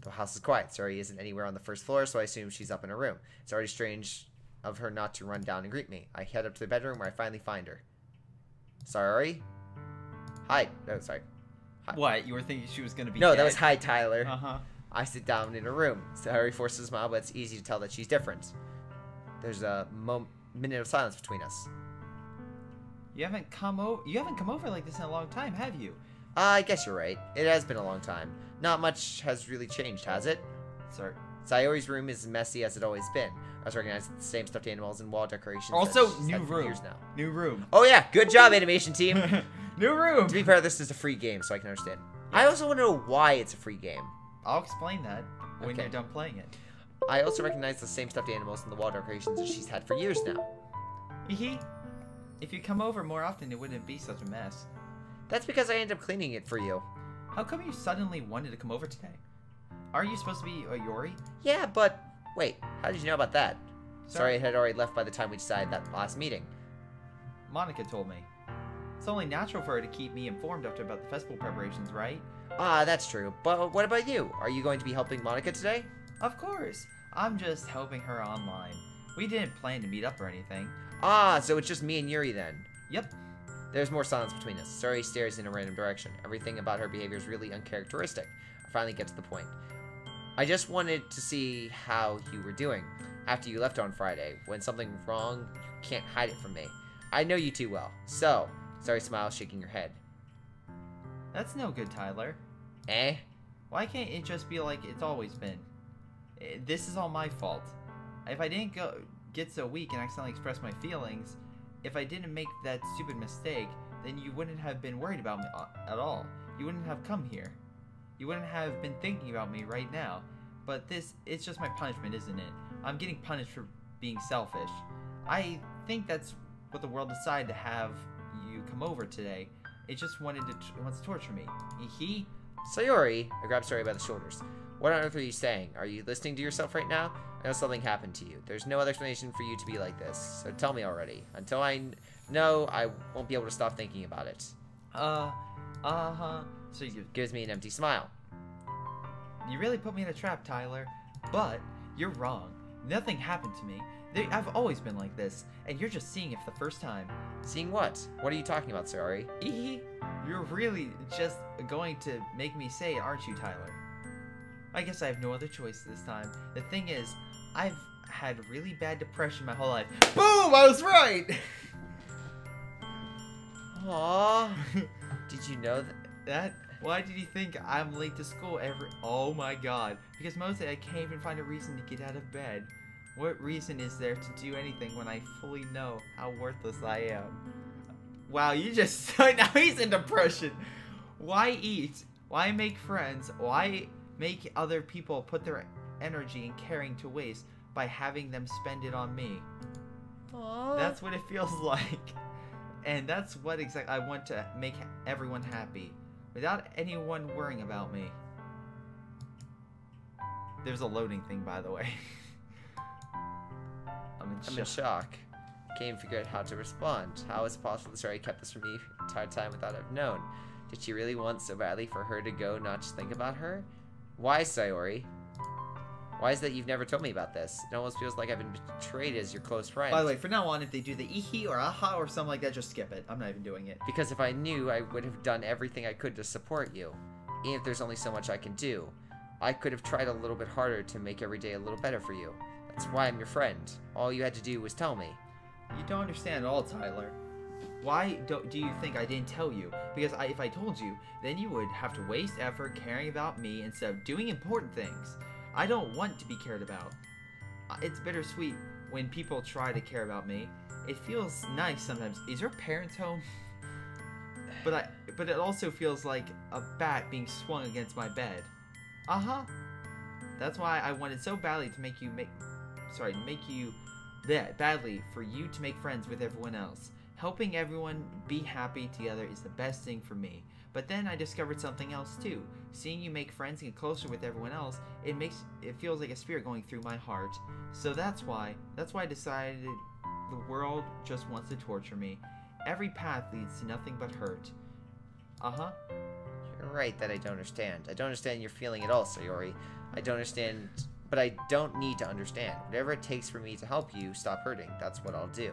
The house is quiet. Sayori isn't anywhere on the first floor, so I assume she's up in her room. It's already strange of her not to run down and greet me. I head up to the bedroom where I finally find her. Sayori? Hi. Oh, sorry. Hi. What? You were thinking she was gonna be No, dead? that was hi, Tyler. Uh-huh. I sit down in her room. Sayori forces a smile, but it's easy to tell that she's different. There's a minute of silence between us. You haven't come over like this in a long time, have you? I guess you're right. It has been a long time. Not much has really changed, has it? Sorry. Sayori's room is as messy as it always been. I was organizing the same stuffed animals and wall decorations. Also, that she's new had for room. years now. New room. Oh yeah, good job, animation team. New room. To be fair, this is a free game, so I can understand. I also want to know why it's a free game. I'll explain that when Okay. you're done playing it. I also recognize the same stuffed animals and the wall decorations that she's had for years now. If you come over more often, it wouldn't be such a mess. That's because I end up cleaning it for you. How come you suddenly wanted to come over today? Are you supposed to be a Yuri? Yeah, but wait, how did you know about that? Sorry, Sorry. it had already left by the time we decided that last meeting. Monica told me. It's only natural for her to keep me informed about the festival preparations, right? Ah, that's true. But what about you? Are you going to be helping Monica today? Of course. I'm just helping her online. We didn't plan to meet up or anything. Ah, so it's just me and Yuri then. Yep. There's more silence between us. Sari stares in a random direction. Everything about her behavior is really uncharacteristic. I finally get to the point. I just wanted to see how you were doing. After you left on Friday, when something's wrong, you can't hide it from me. I know you too well. So, Sari smiles, shaking her head. That's no good, Tyler. Eh? Why can't it just be like it's always been? This is all my fault. If I didn't get so weak and accidentally express my feelings, if I didn't make that stupid mistake, then you wouldn't have been worried about me at all. You wouldn't have come here. You wouldn't have been thinking about me right now. But it's just my punishment, isn't it? I'm getting punished for being selfish. I think that's what the world decided to have you come over today. It just wants to torture me. Sayori, I grab Sayori by the shoulders. What on earth are you saying? Are you listening to yourself right now? I know something happened to you. There's no other explanation for you to be like this. So tell me already. Until I know, I won't be able to stop thinking about it. So Gives me an empty smile. you really put me in a trap, Tyler. But you're wrong. Nothing happened to me. I've always been like this, and you're just seeing it for the first time. Seeing what? What are you talking about, Sayori? You're really just going to make me say it, aren't you, Tyler? I guess I have no other choice this time. The thing is, I've had really bad depression my whole life. Boom! I was right! Aww. Did you know that? Why did you think I'm late to school Oh my god. Because mostly I can't even find a reason to get out of bed. What reason is there to do anything when I fully know how worthless I am? Wow, you just... now he's in depression. Why eat? Why make friends? Why make other people put their energy and caring to waste by having them spend it on me? Aww. That's what it feels like. And that's what exactly I want to make everyone happy. Without anyone worrying about me. There's a loading thing, by the way. I'm in shock. Can't even figure out how to respond. How is it possible that Sayori kept this from me the entire time without I've known? Did she really want so badly for her to go, not just think about her? Why, Sayori? Why is it that you've never told me about this? It almost feels like I've been betrayed as your close friend. By the way, for now on, if they do the ihi or aha or something like that, just skip it. I'm not even doing it. Because if I knew, I would have done everything I could to support you. Even if there's only so much I can do. I could have tried a little bit harder to make every day a little better for you. That's why I'm your friend. All you had to do was tell me. You don't understand at all, Tyler. Why do you think I didn't tell you? Because if I told you, then you would have to waste effort caring about me instead of doing important things. I don't want to be cared about. It's bittersweet when people try to care about me. It feels nice sometimes. Is your parents home? but it also feels like a bat being swung against my bed. Uh-huh. That's why I wanted so badly to make you badly for you to make friends with everyone else. Helping everyone be happy together is the best thing for me. But then I discovered something else too. Seeing you make friends and get closer with everyone else, it feels like a spirit going through my heart. So that's why I decided the world just wants to torture me. Every path leads to nothing but hurt. Uh-huh. You're right that I don't understand. I don't understand your feeling at all, Sayori. I don't understand, but I don't need to understand. Whatever it takes for me to help you stop hurting, that's what I'll do.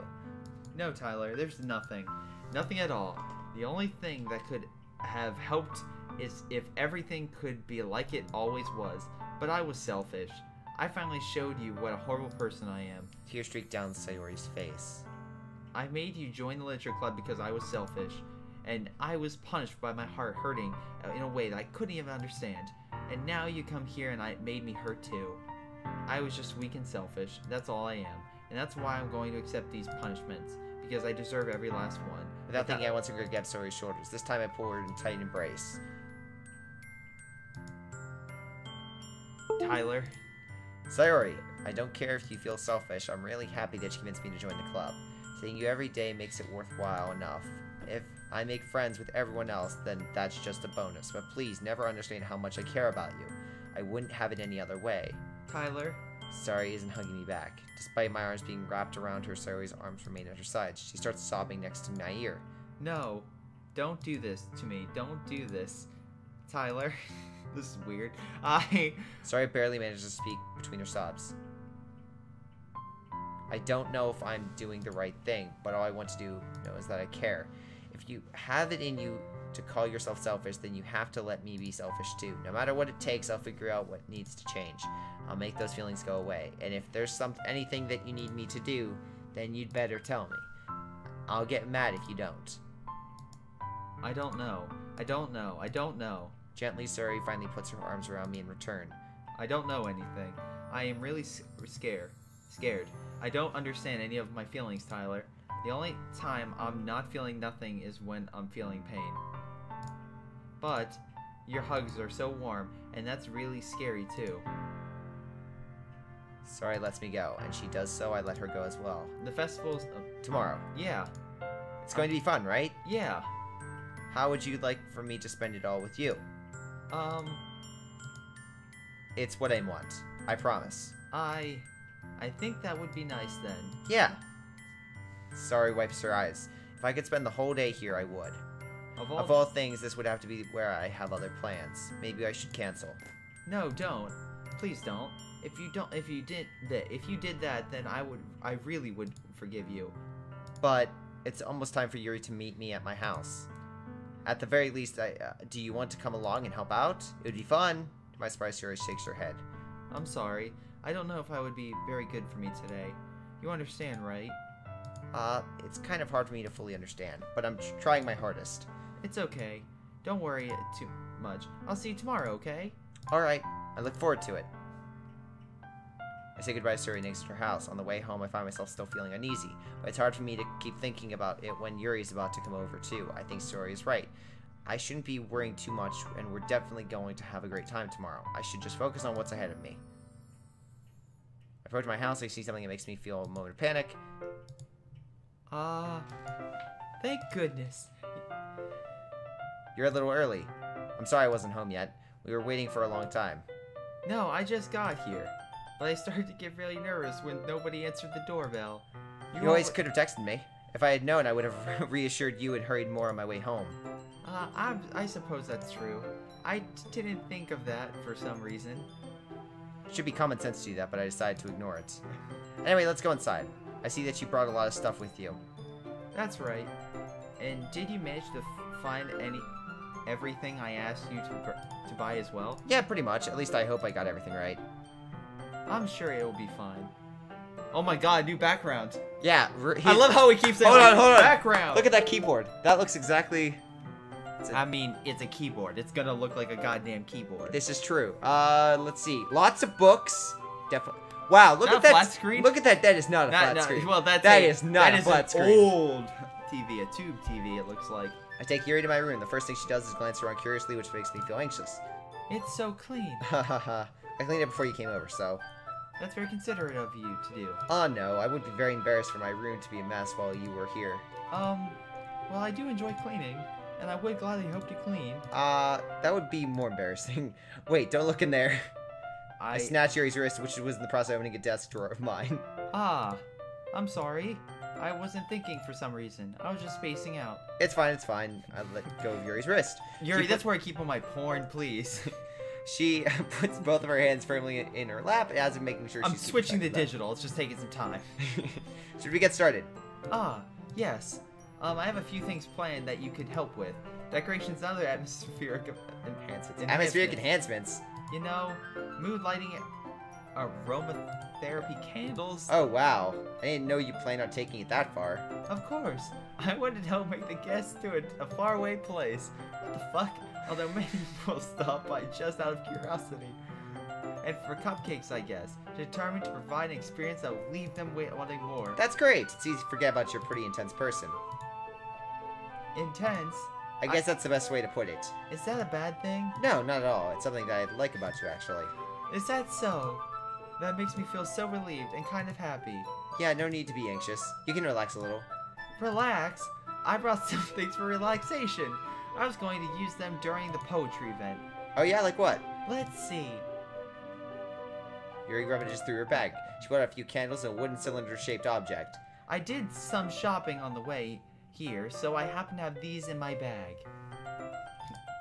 No, Tyler, there's nothing. Nothing at all. The only thing that could have helped is if everything could be like it always was. But I was selfish. I finally showed you what a horrible person I am. Tears streaked down Sayori's face. I made you join the literature club because I was selfish. And I was punished by my heart hurting in a way that I couldn't even understand. And now you come here and it made me hurt too. I was just weak and selfish. That's all I am. And that's why I'm going to accept these punishments. Because I deserve every last one. Without thinking, I once again grabbed Sayori's shoulders. This time I pulled her in a tight embrace. Tyler. Sayori, I don't care if you feel selfish. I'm really happy that you convinced me to join the club. Seeing you every day makes it worthwhile enough. If I make friends with everyone else, then that's just a bonus. But please, never understand how much I care about you. I wouldn't have it any other way. Tyler. Sayori isn't hugging me back. Despite my arms being wrapped around her, Sayori's arms remain at her sides. She starts sobbing next to my ear. No. Don't do this to me. Don't do this. Tyler. This is weird. Sayori barely manages to speak between her sobs. I don't know if I'm doing the right thing, but all I want to do know is that I care. If you have it in you to call yourself selfish, then you have to let me be selfish too. No matter what it takes, I'll figure out what needs to change. I'll make those feelings go away. And if there's anything that you need me to do, then you'd better tell me. I'll get mad if you don't. I don't know. I don't know. I don't know. Gently, Sayori finally puts her arms around me in return. I don't know anything. I am really scared. I don't understand any of my feelings, Tyler. The only time I'm not feeling nothing is when I'm feeling pain. But your hugs are so warm, and that's really scary too. Sayori lets me go, and she does so. I let her go as well. The festival's tomorrow. Yeah. It's going to be fun, right? Yeah. How would you like for me to spend it all with you? It's what I want. I promise. I think that would be nice then. Yeah. Sayori wipes her eyes. If I could spend the whole day here, I would. Of all things, this would have to be where I have other plans. Maybe I should cancel. No, don't. Please don't. If you did that, then I really would forgive you. But it's almost time for Yuri to meet me at my house. At the very least, do you want to come along and help out? It would be fun. To my surprise, Yuri shakes her head. I'm sorry. I don't know if I would be very good for me today. You understand, right? It's kind of hard for me to fully understand, but I'm trying my hardest. It's okay. Don't worry too much. I'll see you tomorrow, okay? Alright. I look forward to it. I say goodbye to Yuri and exit her house. On the way home, I find myself still feeling uneasy, but it's hard for me to keep thinking about it when Yuri's about to come over too. I think Yuri is right. I shouldn't be worrying too much, and we're definitely going to have a great time tomorrow. I should just focus on what's ahead of me. I approach my house, I see something that makes me feel a moment of panic. Thank goodness. You're a little early. I'm sorry I wasn't home yet. We were waiting for a long time. No, I just got here. But I started to get really nervous when nobody answered the doorbell. You always could have texted me. If I had known, I would have reassured you and hurried more on my way home. I suppose that's true. I didn't think of that for some reason. It should be common sense to do that, but I decided to ignore it. Anyway, let's go inside. I see that you brought a lot of stuff with you. That's right. And did you manage to find everything I asked you to buy as well? Yeah, pretty much. At least I hope I got everything right. I'm sure it will be fine. Oh my god, new background. Yeah. I love how he keeps saying hold on. background. Look at that keyboard. That looks exactly... I mean, it's a keyboard. It's gonna look like a goddamn keyboard. This is true. Let's see. Lots of books. Definitely. Wow, look at that. Flat screen? Look at that. That is not a flat screen. Well, that is not a flat screen. That is an old TV, a tube TV, it looks like. I take Yuri to my room. The first thing she does is glance around curiously, which makes me feel anxious. It's so clean. Hahaha. I cleaned it before you came over, so... That's very considerate of you to do. Oh no, I would be very embarrassed for my room to be a mess while you were here. Well, I do enjoy cleaning, and I would gladly help you clean. That would be more embarrassing. Wait, don't look in there. I snatched Yuri's wrist, which was in the process of opening a desk drawer of mine. I'm sorry. I wasn't thinking for some reason. I was just spacing out. It's fine, it's fine. I let go of Yuri's wrist. Yuri, that's where I keep all my porn, please. She puts both of her hands firmly in her lap as if making sure she's... I'm switching to digital. It's just taking some time. Should we get started? Yes. I have a few things planned that you could help with. Decorations and other atmospheric enhancements. Atmospheric enhancements? You know, mood lighting, aromatherapy candles. Oh, wow. I didn't know you planned on taking it that far. Of course. I wanted to help make the guests to a faraway place. What the fuck? Although many people stop by just out of curiosity. And for cupcakes, I guess. Determined to provide an experience that will leave them wanting more. That's great. It's easy to forget about your pretty intense person. Intense? I guess that's the best way to put it. Is that a bad thing? No, not at all. It's something that I like about you, actually. Is that so? That makes me feel so relieved and kind of happy. Yeah, no need to be anxious. You can relax a little. Relax? I brought some things for relaxation. I was going to use them during the poetry event. Oh yeah, like what? Let's see. Yuri rummages through her bag. She brought a few candles and a wooden cylinder-shaped object. I did some shopping on the way here, so I happen to have these in my bag.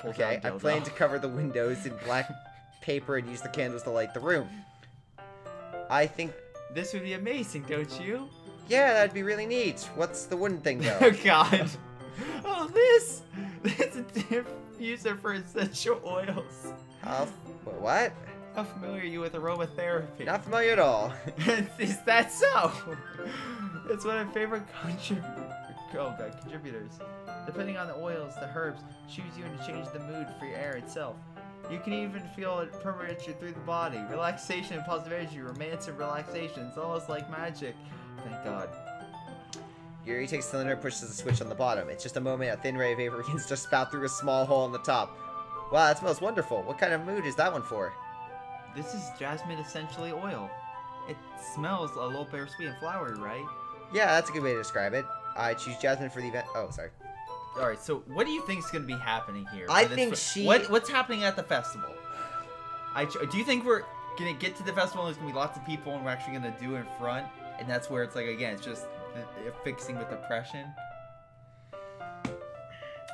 Okay, I plan to cover the windows in black paper and use the candles to light the room. I think... This would be amazing, don't you? Yeah, that'd be really neat. What's the wooden thing, though? Oh, God. Oh, this is a diffuser for essential oils. What? How familiar are you with aromatherapy? Not familiar at all. Is that so? It's one of my favorite contributors. Depending on the oils, the herbs choose you and to change the mood for your air itself. You can even feel it permeate you through the body. Relaxation and positive energy, romance and relaxation. It's almost like magic. Thank God. Yuri takes the cylinder and pushes the switch on the bottom. It's just a moment, a thin ray of vapor begins to spout through a small hole in the top. Wow, that smells wonderful. What kind of mood is that one for? This is jasmine essentially oil. It smells a little bittersweet and flowery, right? Yeah, that's a good way to describe it. I choose jasmine for the event. Oh, sorry. All right, so what do you think is going to be happening here? I think What's happening at the festival? Do you think we're going to get to the festival and there's going to be lots of people and we're actually going to do it in front? And that's where it's like, again, it's just fixing with depression.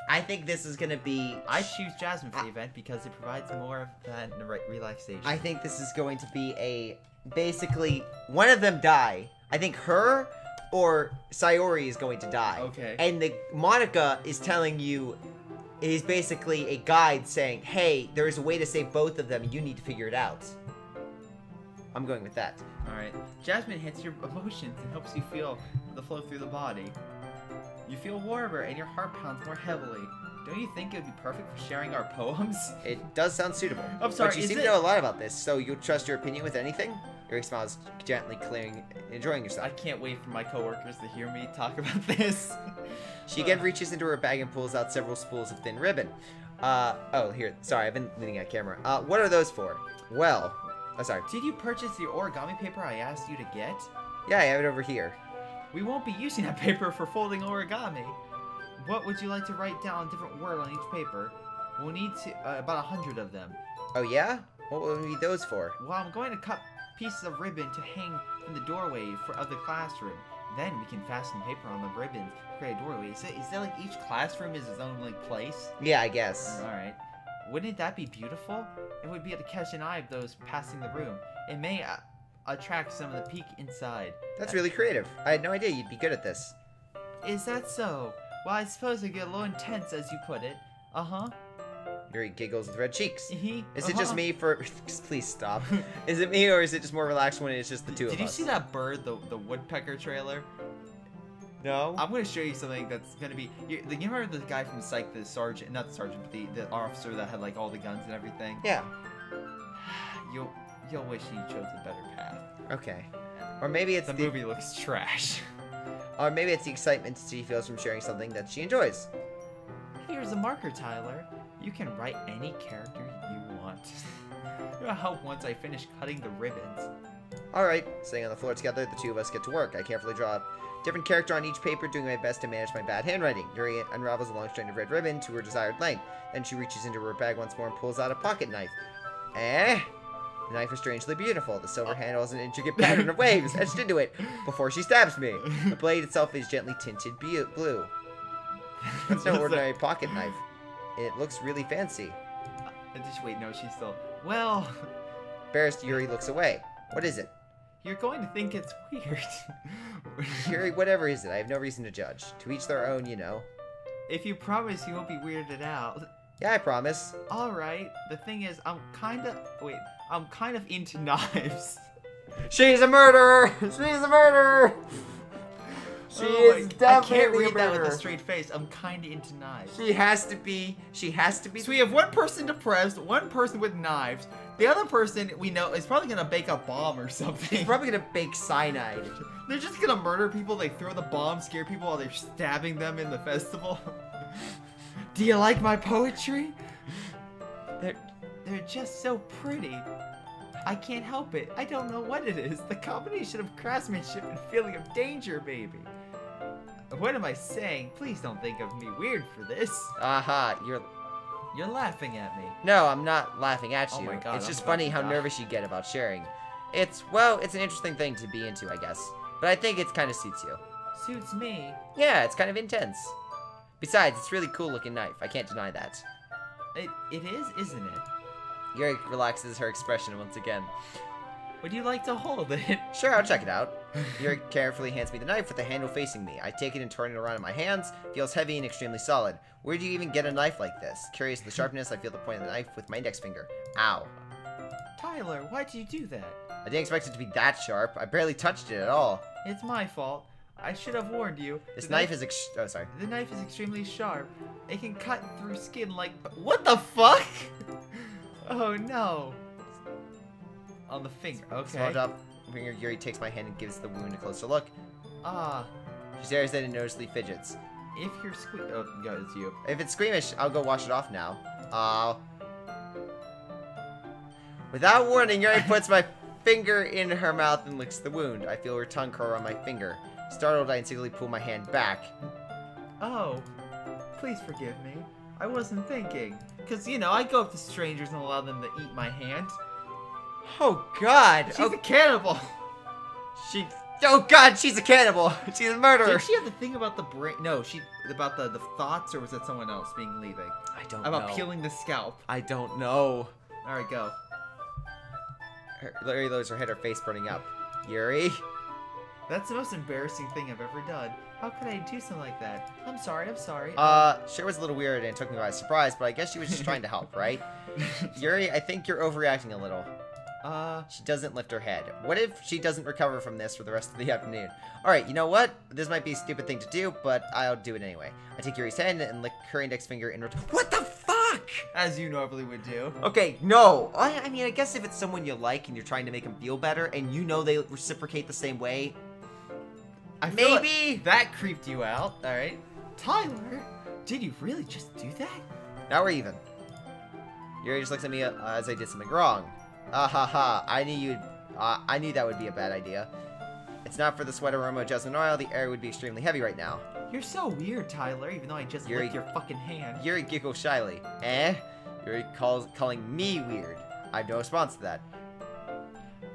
I think this is going to be... I choose jasmine for the event because it provides more of that relaxation. I think this is going to be a... Basically, one of them die. I think her or Sayori is going to die. Okay. And the Monica is telling you... It is basically a guide saying, hey, there is a way to save both of them. You need to figure it out. I'm going with that. Alright. Jasmine hits your emotions and helps you feel the flow through the body. You feel warmer and your heart pounds more heavily. Don't you think it would be perfect for sharing our poems? It does sound suitable. I'm sorry, but you seem to know a lot about this, so you'll trust your opinion with anything? Yuri smiles, gently clearing, enjoying yourself. I can't wait for my coworkers to hear me talk about this. She again reaches into her bag and pulls out several spools of thin ribbon. Oh, here. Sorry, I've been leaning at camera. What are those for? Well... Oh, sorry. Did you purchase the origami paper I asked you to get? Yeah, I have it over here. We won't be using that paper for folding origami. What would you like to write down a different word on each paper? We'll need about 100 of them. Oh, yeah? What will we need those for? Well, I'm going to cut pieces of ribbon to hang from the doorway of the classroom. Then we can fasten paper on the ribbons to create a doorway. Is that like each classroom is its own like place? Yeah, I guess. Alright. Wouldn't that be beautiful? It would be able to catch an eye of those passing the room. It may attract some of the peek inside. That's really creative. I had no idea you'd be good at this. Is that so? Well, I suppose it get a little intense as you put it. Uh-huh. Yuri giggles with red cheeks. Is it Uh-huh. just me for... Please stop. Is it me or is it just more relaxed when it's just the two of us? Did you see that bird, the woodpecker trailer? No. I'm going to show you something that's going to be... You remember the guy from Psych, the sergeant... Not the sergeant, but the officer that had like all the guns and everything? Yeah. You'll wish he chose a better path. Okay. Or maybe it's the movie looks trash. Or maybe it's the excitement she feels from sharing something that she enjoys. Here's a marker, Tyler. You can write any character you want. It'll help once I finish cutting the ribbons. Alright, sitting on the floor together, the two of us get to work. I carefully draw a different character on each paper, doing my best to manage my bad handwriting. Yuri unravels a long strand of red ribbon to her desired length. Then she reaches into her bag once more and pulls out a pocket knife. The knife is strangely beautiful. The silver handle has an intricate pattern of waves etched into it before she stabs me. The blade itself is gently tinted blue. That's no ordinary pocket knife. It looks really fancy. Just wait, no, she's still... Well... Embarrassed, Yuri looks away. What is it? You're going to think it's weird. Yuri, whatever is it? I have no reason to judge. To each their own, you know. If you promise you won't be weirded out. Yeah, I promise. Alright, the thing is, I'm kind of into knives. She's a murderer! She's a murderer! She is definitely I can't read a that murderer. with a straight face. I'm kind of into knives. She has to be. So we have one person depressed, one person with knives. The other person we know is probably gonna bake a bomb or something. She's probably gonna bake cyanide. They're just gonna murder people. They throw the bomb, scare people while they're stabbing them in the festival. Do you like my poetry? They're just so pretty. I can't help it. I don't know what it is. The combination of craftsmanship and feeling of danger, maybe. What am I saying? Please don't think of me weird for this. Aha, You're laughing at me. No, I'm not laughing at you. Oh my God, it's I'm just about funny to how die. nervous you get about sharing. It's an interesting thing to be into, I guess. But I think it kind of suits you. Suits me. Yeah, it's kind of intense. Besides, it's a really cool looking knife. I can't deny that. It is, isn't it? Yuri relaxes her expression once again. Would you like to hold it? Sure, I'll check it out. Yuri carefully hands me the knife with the handle facing me. I take it and turn it around in my hands. Feels heavy and extremely solid. Where do you even get a knife like this? Curious of the sharpness, I feel the point of the knife with my index finger. Ow. Tyler, why'd you do that? I didn't expect it to be that sharp. I barely touched it at all. It's my fault. I should have warned you. This knife is oh, sorry. The knife is extremely sharp. It can cut through skin like... What the fuck? Oh no. On the finger, okay. Small up finger, Yuri takes my hand and gives the wound a closer look. Ah, She stares at it and noticeably fidgets. if you're oh, yeah, it's you. If it's squeamish, I'll go wash it off now. Without warning, Yuri puts my finger in her mouth and licks the wound. I feel her tongue curl on my finger. Startled, I instinctively pull my hand back. Oh, please forgive me. I wasn't thinking. Because, you know, I go up to strangers and allow them to eat my hand. Oh God! She's a cannibal! Oh God, she's a cannibal! She's a murderer! Did she have the thing about the brain? No, about the thoughts, or was that someone else being leaving? I don't know. About peeling the scalp. I don't know. Alright, go. Larry lowers her head, her face burning up. Yuri? That's the most embarrassing thing I've ever done. How could I do something like that? I'm sorry. Sure was a little weird and it took me by surprise, but I guess she was just trying to help, right? Yuri, I think you're overreacting a little. She doesn't lift her head. What if she doesn't recover from this for the rest of the afternoon? Alright, you know what? This might be a stupid thing to do, but I'll do it anyway. I take Yuri's hand and lick her index finger in return. What the fuck? As you normally would do. Okay, no. I mean, I guess if it's someone you like and you're trying to make them feel better and you know they reciprocate the same way, maybe that creeped you out. Alright. Tyler, did you really just do that? now we're even. Yuri just looks at me as I did something wrong. I knew that would be a bad idea. It's not for the sweat aroma adjustment oil, the air would be extremely heavy right now. You're so weird, Tyler, even though I just licked your fucking hand. Yuri giggles shyly. Yuri calling me weird. I have no response to that.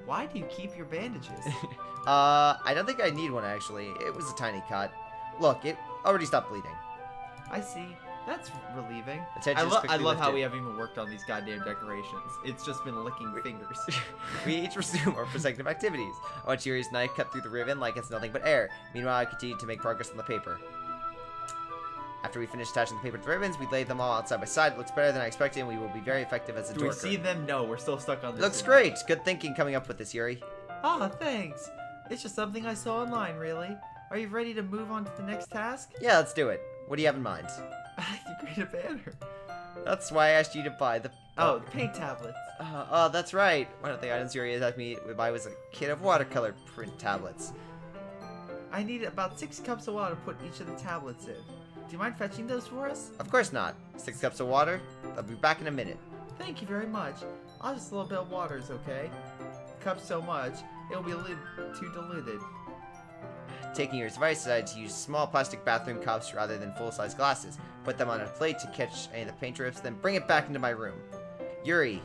Why do you keep your bandages? I don't think I need one actually. It was a tiny cut. Look, it already stopped bleeding. I see. That's relieving. I love how we haven't even worked on these goddamn decorations. It's just been licking fingers. We each resume our prospective activities. I watch Yuri's knife cut through the ribbon like it's nothing but air. Meanwhile, I continue to make progress on the paper. After we finish attaching the paper to the ribbons, we lay them all out side by side. It looks better than I expected, and we will be very effective as a Do dorker. we see them? No, we're still stuck on this. Looks great. Good thinking coming up with this, Yuri. Ah, thanks. It's just something I saw online, really. Are you ready to move on to the next task? Yeah, let's do it. What do you have in mind? You create a banner. That's why I asked you to buy the... Oh, the paint tablets. Oh, that's right. One of the items Yuri asked me to buy was a kit of watercolor print tablets. I need about 6 cups of water to put each of the tablets in. Do you mind fetching those for us? Of course not. 6 cups of water. I'll be back in a minute. Thank you very much. I'll just a little bit of water is okay. Cup so much, it'll be a little too diluted. Taking your advice, I decided to use small plastic bathroom cups rather than full-size glasses. Put them on a plate to catch any of the paint drips, then bring it back into my room. Yuri.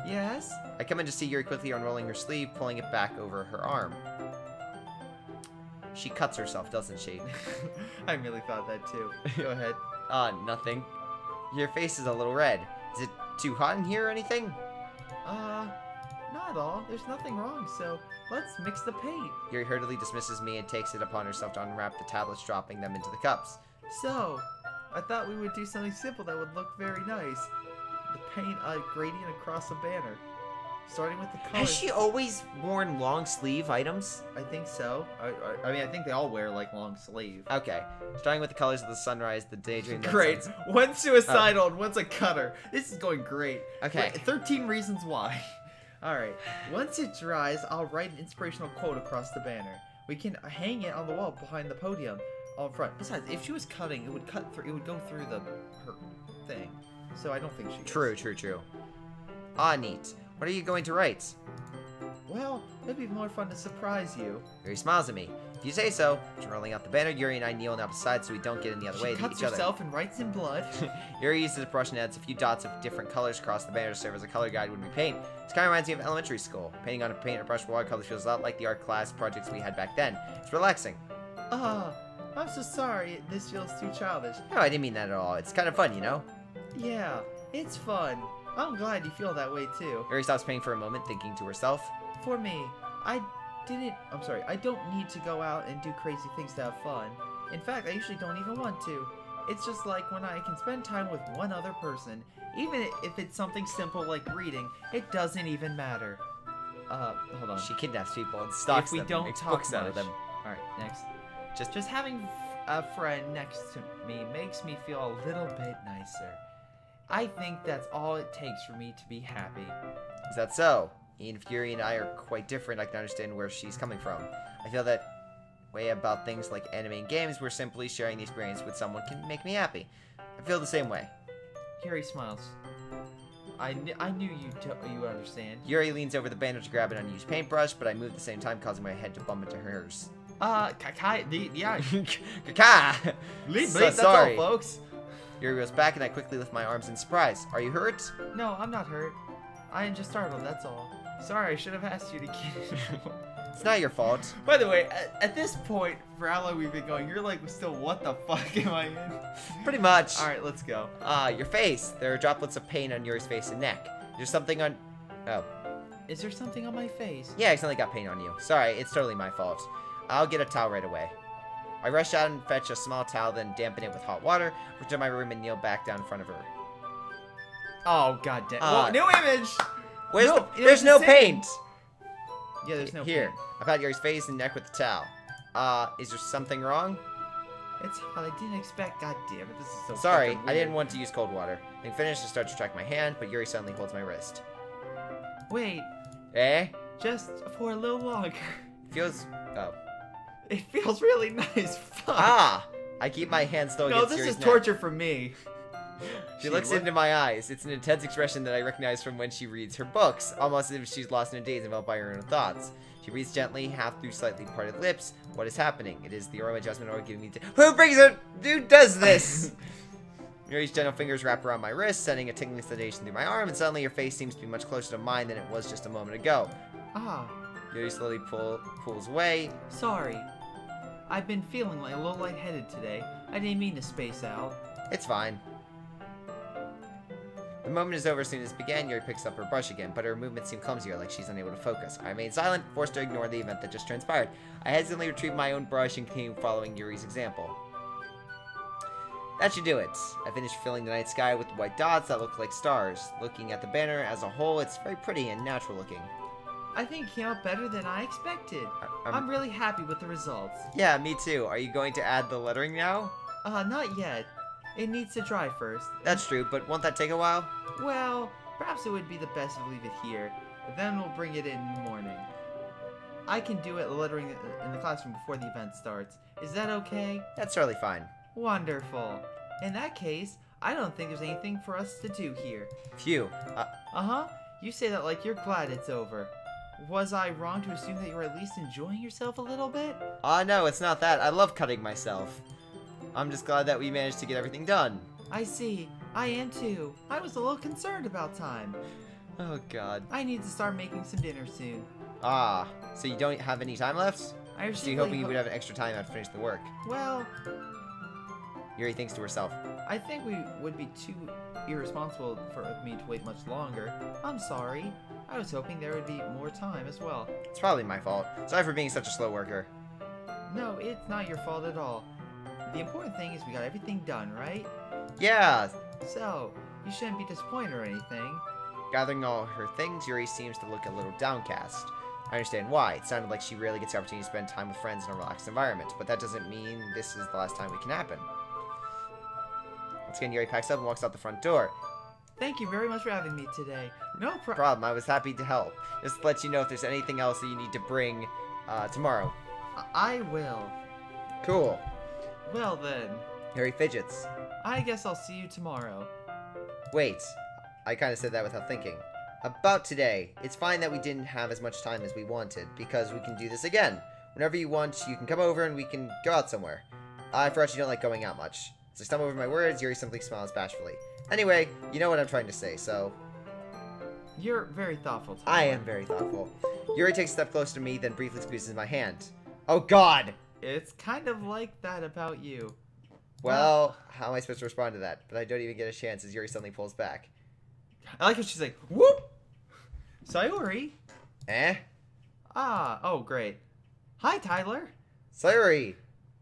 Yes? I come in to see Yuri quickly unrolling her sleeve, pulling it back over her arm. She cuts herself, doesn't she? I really thought that too. Go ahead. Nothing. Your face is a little red. Is it too hot in here or anything? Not at all. There's nothing wrong, so let's mix the paint. Yuri hurriedly dismisses me and takes it upon herself to unwrap the tablets, dropping them into the cups. So, I thought we would do something simple that would look very nice. The paint a gradient across a banner. Starting with the colors. Has she always worn long sleeve items? I think so. I mean, I think they all wear, like, long sleeve. Okay. Starting with the colors of the sunrise, the daydream... Great. One's suicidal and one's a cutter. This is going great. Okay. Wait, 13 reasons why. Alright. Once it dries, I'll write an inspirational quote across the banner. We can hang it on the wall behind the podium on front. Besides, if she was cutting, it would cut through. It would go through her thing. So I don't think she is. True. Ah, neat. What are you going to write? Well, it'd be more fun to surprise you. Yuri smiles at me. If you say so. After rolling out the banner, Yuri and I kneel on the opposite side so we don't get in the other way She of cuts each other. herself and writes in blood. Yuri uses a brush and adds a few dots of different colors across the banner to serve as a color guide when we paint. This kind of reminds me of elementary school. Painting on a paint or brush with watercolors feels a lot like the art class projects we had back then. It's relaxing. I'm so sorry. This feels too childish. No, I didn't mean that at all. It's kind of fun, you know? Yeah, it's fun. I'm glad you feel that way too. Yuri stops painting for a moment, thinking to herself. For me, I don't need to go out and do crazy things to have fun. In fact, I usually don't even want to. It's just like when I can spend time with one other person, even if it's something simple like reading, it doesn't even matter. Hold on. She kidnaps people and stalks If we them don't and makes talk books out of much. them. Alright, next. Just having a friend next to me makes me feel a little bit nicer. I think that's all it takes for me to be happy. Is that so? Even if Yuri and I are quite different, I can understand where she's coming from. I feel that way about things like anime and games, where simply sharing the experience with someone can make me happy. I feel the same way. Yuri smiles. I knew you understand. Yuri leans over the banner to grab an unused paintbrush, but I move at the same time, causing my head to bump into hers. Yeah. Kaka! Leave, That's all, sorry. Folks. Yuri goes back, and I quickly lift my arms in surprise. Are you hurt? No, I'm not hurt. I am just startled, that's all. Sorry, I should have asked you to keep It's not your fault. By the way, at this point, for how long we've been going, you're like, still, what the fuck am I in? Pretty much. Alright, let's go. Your face. There are droplets of paint on Yuri's face and neck. There's something on... Oh. Is there something on my face? Yeah, I accidentally got paint on you. Sorry, it's totally my fault. I'll get a towel right away. I rush out and fetch a small towel, then dampen it with hot water, return to my room and kneel back down in front of her. Oh, god damn. Well, new image! There's no paint! Yeah, there's no Here, paint. I pat Yuri's face and neck with the towel. Is there something wrong? It's hot. I didn't expect. God damn it. This is so Sorry, fucking I weird. didn't want to use cold water. Having finished, I start to track my hand, but Yuri suddenly holds my wrist. Wait, Eh? just for a little longer. Feels... Oh. It feels really nice. Fuck. Ah! I keep my hand still No, against this Yuri's is neck. torture for me. She looks into my eyes. It's an intense expression that I recognize from when she reads her books, almost as if she's lost in a daze enveloped by her own thoughts. She breathes gently, half through slightly parted lips. What is happening? It is the aroma adjustment order giving me... Who brings it? Who does this? Yuri's gentle fingers wrap around my wrist, sending a tingling sensation through my arm, and suddenly her face seems to be much closer to mine than it was just a moment ago. Ah, Yuri slowly pulls away. sorry. I've been feeling like a little lightheaded today. I didn't mean to space out. It's fine. The moment is over as soon as it began. Yuri picks up her brush again, but her movements seem clumsier, like she's unable to focus. I remain silent, forced to ignore the event that just transpired. I hesitantly retrieve my own brush and continue following Yuri's example. That should do it. I finished filling the night sky with white dots that look like stars. Looking at the banner as a whole, it's very pretty and natural looking. I think it came out better than I expected. I'm- I'm really happy with the results. Yeah, me too. Are you going to add the lettering now? Not yet. It needs to dry first. That's true, but won't that take a while? Well, perhaps it would be the best to leave it here, but then we'll bring it in the morning. I can do it lettering in the classroom before the event starts. Is that okay? That's totally fine. Wonderful. In that case, I don't think there's anything for us to do here. Phew. Uh-huh. You say that like you're glad it's over. Was I wrong to assume that you were at least enjoying yourself a little bit? No, it's not that. I love cutting myself. I'm just glad that we managed to get everything done. I see. I am too. I was a little concerned about time. Oh, God. I need to start making some dinner soon. Ah, so you don't have any time left? I was So you hoping you would have an extra time after finish the work? Well, Yuri thinks to herself. I think we would be too irresponsible for me to wait much longer. I'm sorry. I was hoping there would be more time as well. It's probably my fault. Sorry for being such a slow worker. No, it's not your fault at all. The important thing is we got everything done, right? Yeah. So, you shouldn't be disappointed or anything. Gathering all her things, Yuri seems to look a little downcast. I understand why. It sounded like she rarely gets the opportunity to spend time with friends in a relaxed environment, but that doesn't mean this is the last time it can happen. Once again, Yuri packs up and walks out the front door. Thank you very much for having me today. No Problem. I was happy to help. Just to let you know if there's anything else that you need to bring tomorrow. I will. Cool. Well then, Yuri fidgets. I guess I'll see you tomorrow. Wait. I kind of said that without thinking. About today, it's fine that we didn't have as much time as we wanted, because we can do this again. Whenever you want, you can come over and we can go out somewhere. I forgot you don't like going out much. As I stumble over my words, Yuri simply smiles bashfully. Anyway, you know what I'm trying to say, so... You're very thoughtful, Tyler. I am very thoughtful. Yuri takes a step closer to me, then briefly squeezes my hand. Oh, God! It's kind of like that about you. Well, how am I supposed to respond to that? But I don't even get a chance as Yuri suddenly pulls back. I like how she's like, whoop! Sayori? Eh? Ah, oh, great. Hi, Tyler. Sayori!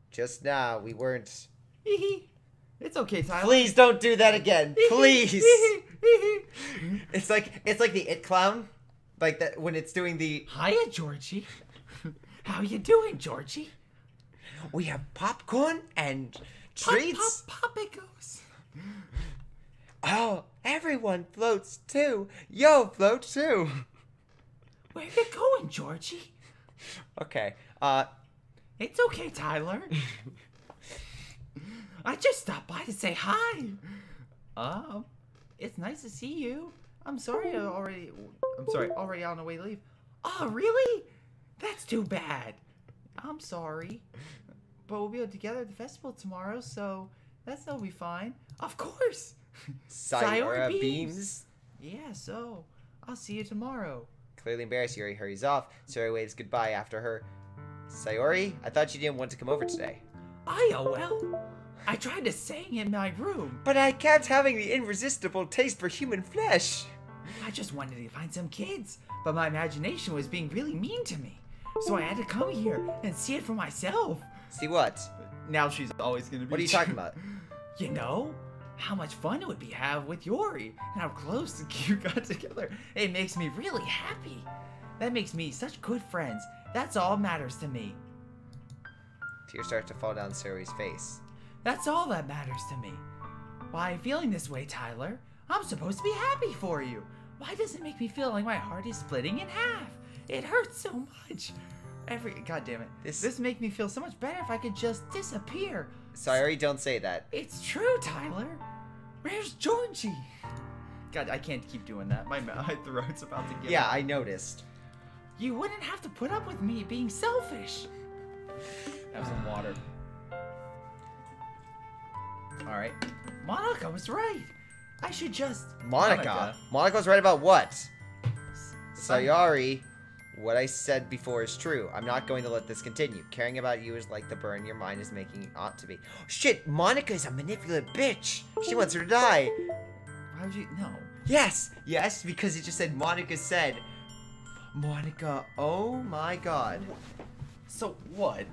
Just now, we weren't... It's okay, Tyler. Please don't do that again! Please! It's like the It Clown. Like that when it's doing the... Hiya, Georgie. How you doing, Georgie? We have popcorn and treats. Pop it goes. Oh, everyone floats too. Yo, float too. Where you going, Georgie? Okay. It's okay, Tyler. I just stopped by to say hi. It's nice to see you. I'm sorry, already on the way to leave. Oh, really? That's too bad. I'm sorry. But we'll be together at the festival tomorrow, so that'll be fine. Of course. Sayori beams. Yeah, so I'll see you tomorrow. Clearly embarrassed, Yuri hurries off. Sayori waves goodbye after her. Sayori, I thought you didn't want to come over today. Well, I tried to sing in my room. But I kept having the irresistible taste for human flesh. I just wanted to find some kids, but my imagination was being really mean to me. So I had to come here and see it for myself. See what? Now she's always gonna be. What are you talking about? You know, how much fun it would be to have with Yuri, and how close you got together. It makes me really happy. That makes me such good friends. That's all that matters to me. Tears start to fall down Sayori's face. That's all that matters to me. Why I'm feeling this way, Tyler? I'm supposed to be happy for you. Why does it make me feel like my heart is splitting in half? It hurts so much. God damn it. This makes me feel so much better if I could just disappear. Sayori, don't say that. It's true, Tyler. Where's Georgie? God, I can't keep doing that. My throat's about to get. Yeah, I noticed. You wouldn't have to put up with me being selfish. Have some water. Alright. Monica was right. I should just... Monica? Monica's right about what? Sayori, what I said before is true. I'm not going to let this continue. Caring about you is like the burn your mind is making it ought to be. Shit, Monica is a manipulative bitch. She wants her to die. Why would you... No. Yes, because it just said Monica said. Monica, oh my god. So what?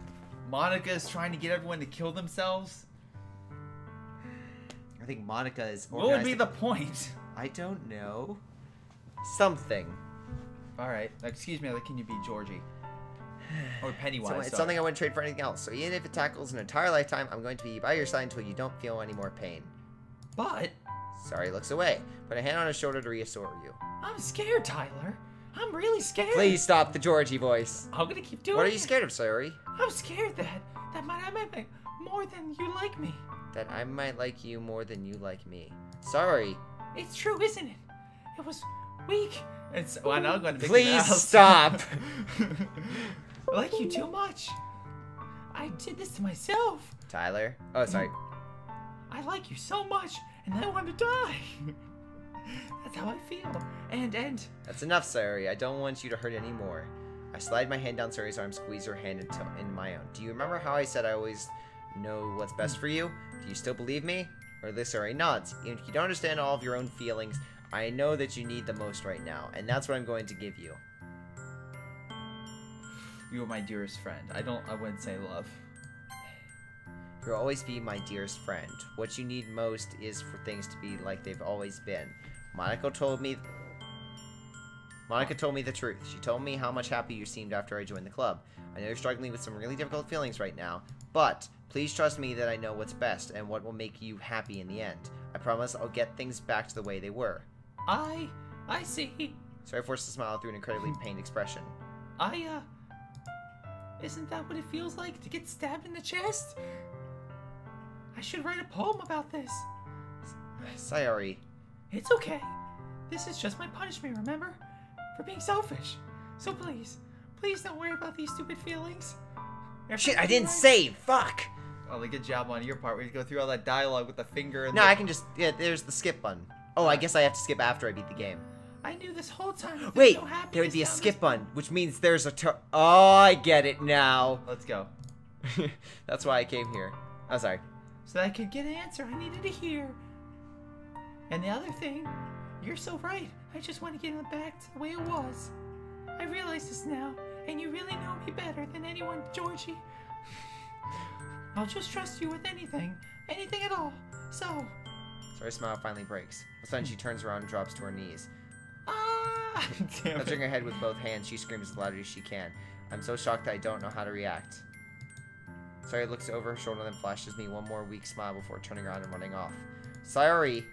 Monica is trying to get everyone to kill themselves? I think Monica is organized. What would be the point? I don't know. Something. Alright, excuse me, can you be Georgie? Or Pennywise, so it's something I wouldn't trade for anything else. So even if it tackles an entire lifetime, I'm going to be by your side until you don't feel any more pain. But... Sayori looks away. Put a hand on his shoulder to reassure you. I'm scared, Tyler. I'm really scared. Please stop the Georgie voice. I'm gonna keep doing it. What are you scared of, Sayori? I'm scared that That I might like more than you like me. That I might like you more than you like me. Sorry. It's true, isn't it? It was weak. It's well, now I'm going to make Please stop. I like you too much. I did this to myself. Tyler. Oh, sorry. I like you so much, and I want to die. That's how I feel. And That's enough, Sayori. I don't want you to hurt anymore. I slide my hand down Sayori's arm, squeeze her hand in my own. Do you remember how I said I always know what's best for you? Do you still believe me? Or this Sayori nods. Even if you don't understand all of your own feelings, I know that you need the most right now, and that's what I'm going to give you. you are my dearest friend. I wouldn't say love. You'll always be my dearest friend. What you need most is for things to be like they've always been. Monica told me the truth. She told me how much happy you seemed after I joined the club. I know you're struggling with some really difficult feelings right now, but please trust me that I know what's best and what will make you happy in the end. I promise I'll get things back to the way they were. I see. So I forced a smile through an incredibly pained expression. Isn't that what it feels like to get stabbed in the chest? I should write a poem about this. Sayori. It's okay. This is just my punishment, remember? For being selfish. So please don't worry about these stupid feelings. Shit, I didn't save! Fuck! Oh, good job on your part. We go through all that dialogue with the finger and No, I can just... Yeah, there's the skip button. Oh, I guess I have to skip after I beat the game. I knew this whole time. Wait, there would be a skip button, which means there's a Oh, I get it now. Let's go. That's why I came here. Oh, sorry. So that I could get an answer I needed to hear. And the other thing, you're so right. I just want to get it back to the way it was. I realize this now, and you really know me better than anyone, Georgie. I'll just trust you with anything at all. So. Sorry, smile finally breaks. All of a sudden, she turns around and drops to her knees. Ah! Damn Touching her head with both hands, she screams as loud as she can. I'm so shocked that I don't know how to react. Sayori looks over her shoulder and then flashes me one more weak smile before turning around and running off. Sayori!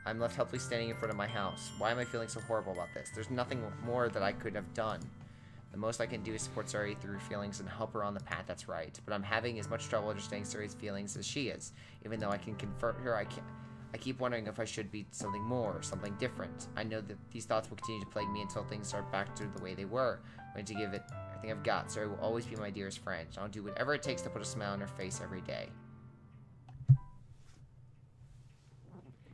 I'm left helplessly standing in front of my house. Why am I feeling so horrible about this? There's nothing more that I could have done. The most I can do is support Sayori through her feelings and help her on the path that's right. But I'm having as much trouble understanding Sayori's feelings as she is. Even though I can comfort her, I keep wondering if I should be something more, something different. I know that these thoughts will continue to plague me until things are back to the way they were. I'm going to give it everything I've got. Sayori will always be my dearest friend. I'll do whatever it takes to put a smile on her face every day.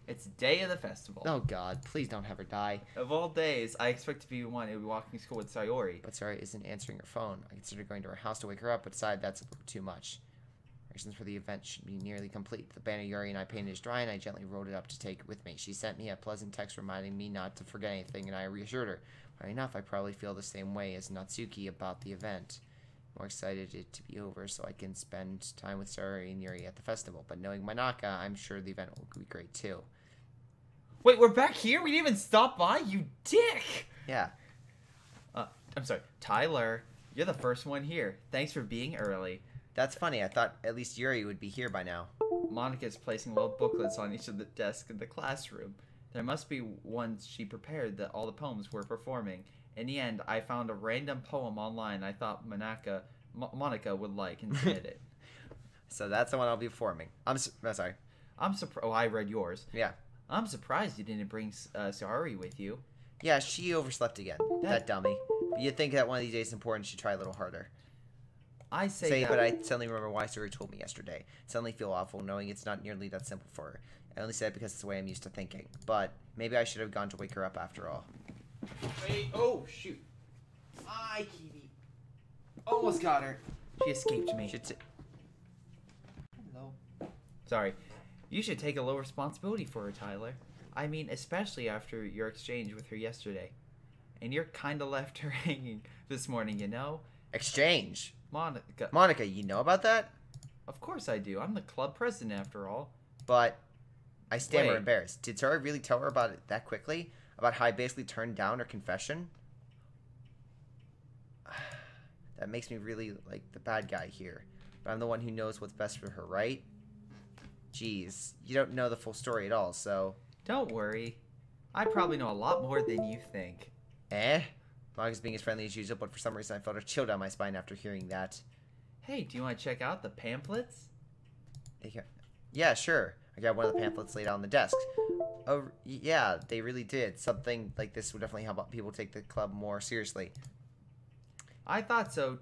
It's day of the festival. Oh god, please don't have her die. Of all days, I expect to be one who will be walking to school with Sayori. But Sayori isn't answering her phone. I considered going to her house to wake her up, but decided that's a little too much. Reasons for the event should be nearly complete. The banner Yuri and I painted is dry, and I gently wrote it up to take with me. She sent me a pleasant text reminding me not to forget anything, and I reassured her. Funny enough, I probably feel the same way as Natsuki about the event. I'm more excited it to be over so I can spend time with Sayori and Yuri at the festival. But knowing Manaka, I'm sure the event will be great too. Wait, we're back here? We didn't even stop by? You dick! Yeah. I'm sorry. Tyler, you're the first one here. Thanks for being early. That's funny. I thought at least Yuri would be here by now. Monica's placing little booklets on each of the desks in the classroom. There must be ones she prepared that all the poems were performing. In the end, I found a random poem online I thought Monica would like and submit it. So that's the one I'll be performing. Sorry. I'm surprised. Oh, I read yours. Yeah. I'm surprised you didn't bring Sayori with you. Yeah, she overslept again. That dummy. But you'd think that one of these days is important, she'd try a little harder. I say that. But I suddenly remember why Sayori told me yesterday. Suddenly feel awful knowing it's not nearly that simple for her. I only said it because it's the way I'm used to thinking. But maybe I should have gone to wake her up after all. Wait, oh, shoot. Hi, Kiwi. Almost got her. She escaped me. Hello. Sorry. You should take a little responsibility for her, Tyler. I mean, especially after your exchange with her yesterday. And you're kind of left her hanging this morning, you know? Exchange? Monica, you know about that? Of course I do. I'm the club president, after all. But I stammer embarrassed. Did Sayori really tell her about it that quickly? About how I basically turned down her confession? That makes me really like the bad guy here. But I'm the one who knows what's best for her, right? Jeez, you don't know the full story at all, so... Don't worry. I probably know a lot more than you think. Eh? Monica's being as friendly as usual, but for some reason I felt a chill down my spine after hearing that. Hey, do you want to check out the pamphlets? Yeah, sure. I got one of the pamphlets laid out on the desk. Oh, yeah, they really did. Something like this would definitely help people take the club more seriously. I thought so,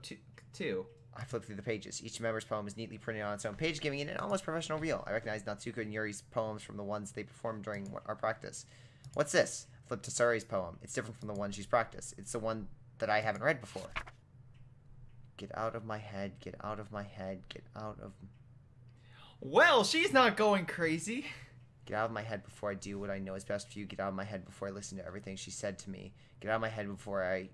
too. I flipped through the pages. Each member's poem is neatly printed on its own page, giving it an almost professional feel. I recognized Natsuko and Yuri's poems from the ones they performed during our practice. What's this? I flipped to Sayori's poem. It's different from the one she's practiced. It's the one that I haven't read before. Get out of my head, get out of my head, get out of... Well, she's not going crazy. Get out of my head before I do what I know is best for you. Get out of my head before I listen to everything she said to me. Get out of my head before I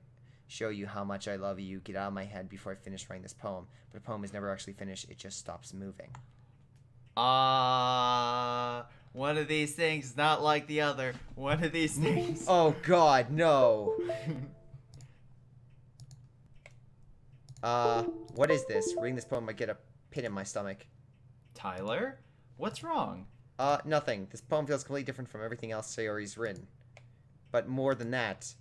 show you how much I love you. Get out of my head before I finish writing this poem. But a poem is never actually finished. It just stops moving. One of these things is not like the other. One of these things. Oh, God, no. What is this? Reading this poem might get a pit in my stomach. Tyler? What's wrong? Nothing. This poem feels completely different from everything else Sayori's written. But more than that,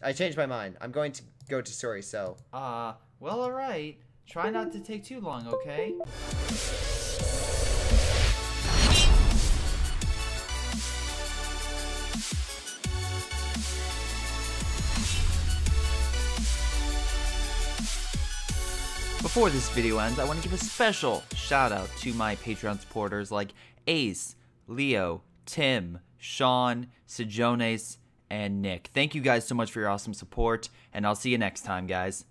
I changed my mind. I'm going to go to Sayori, so... Well, alright. Try not to take too long, okay? Before this video ends, I want to give a special shout out to my Patreon supporters like Ace, Leo, Tim, Sean, Sejones, and Nick. Thank you guys so much for your awesome support, and I'll see you next time, guys.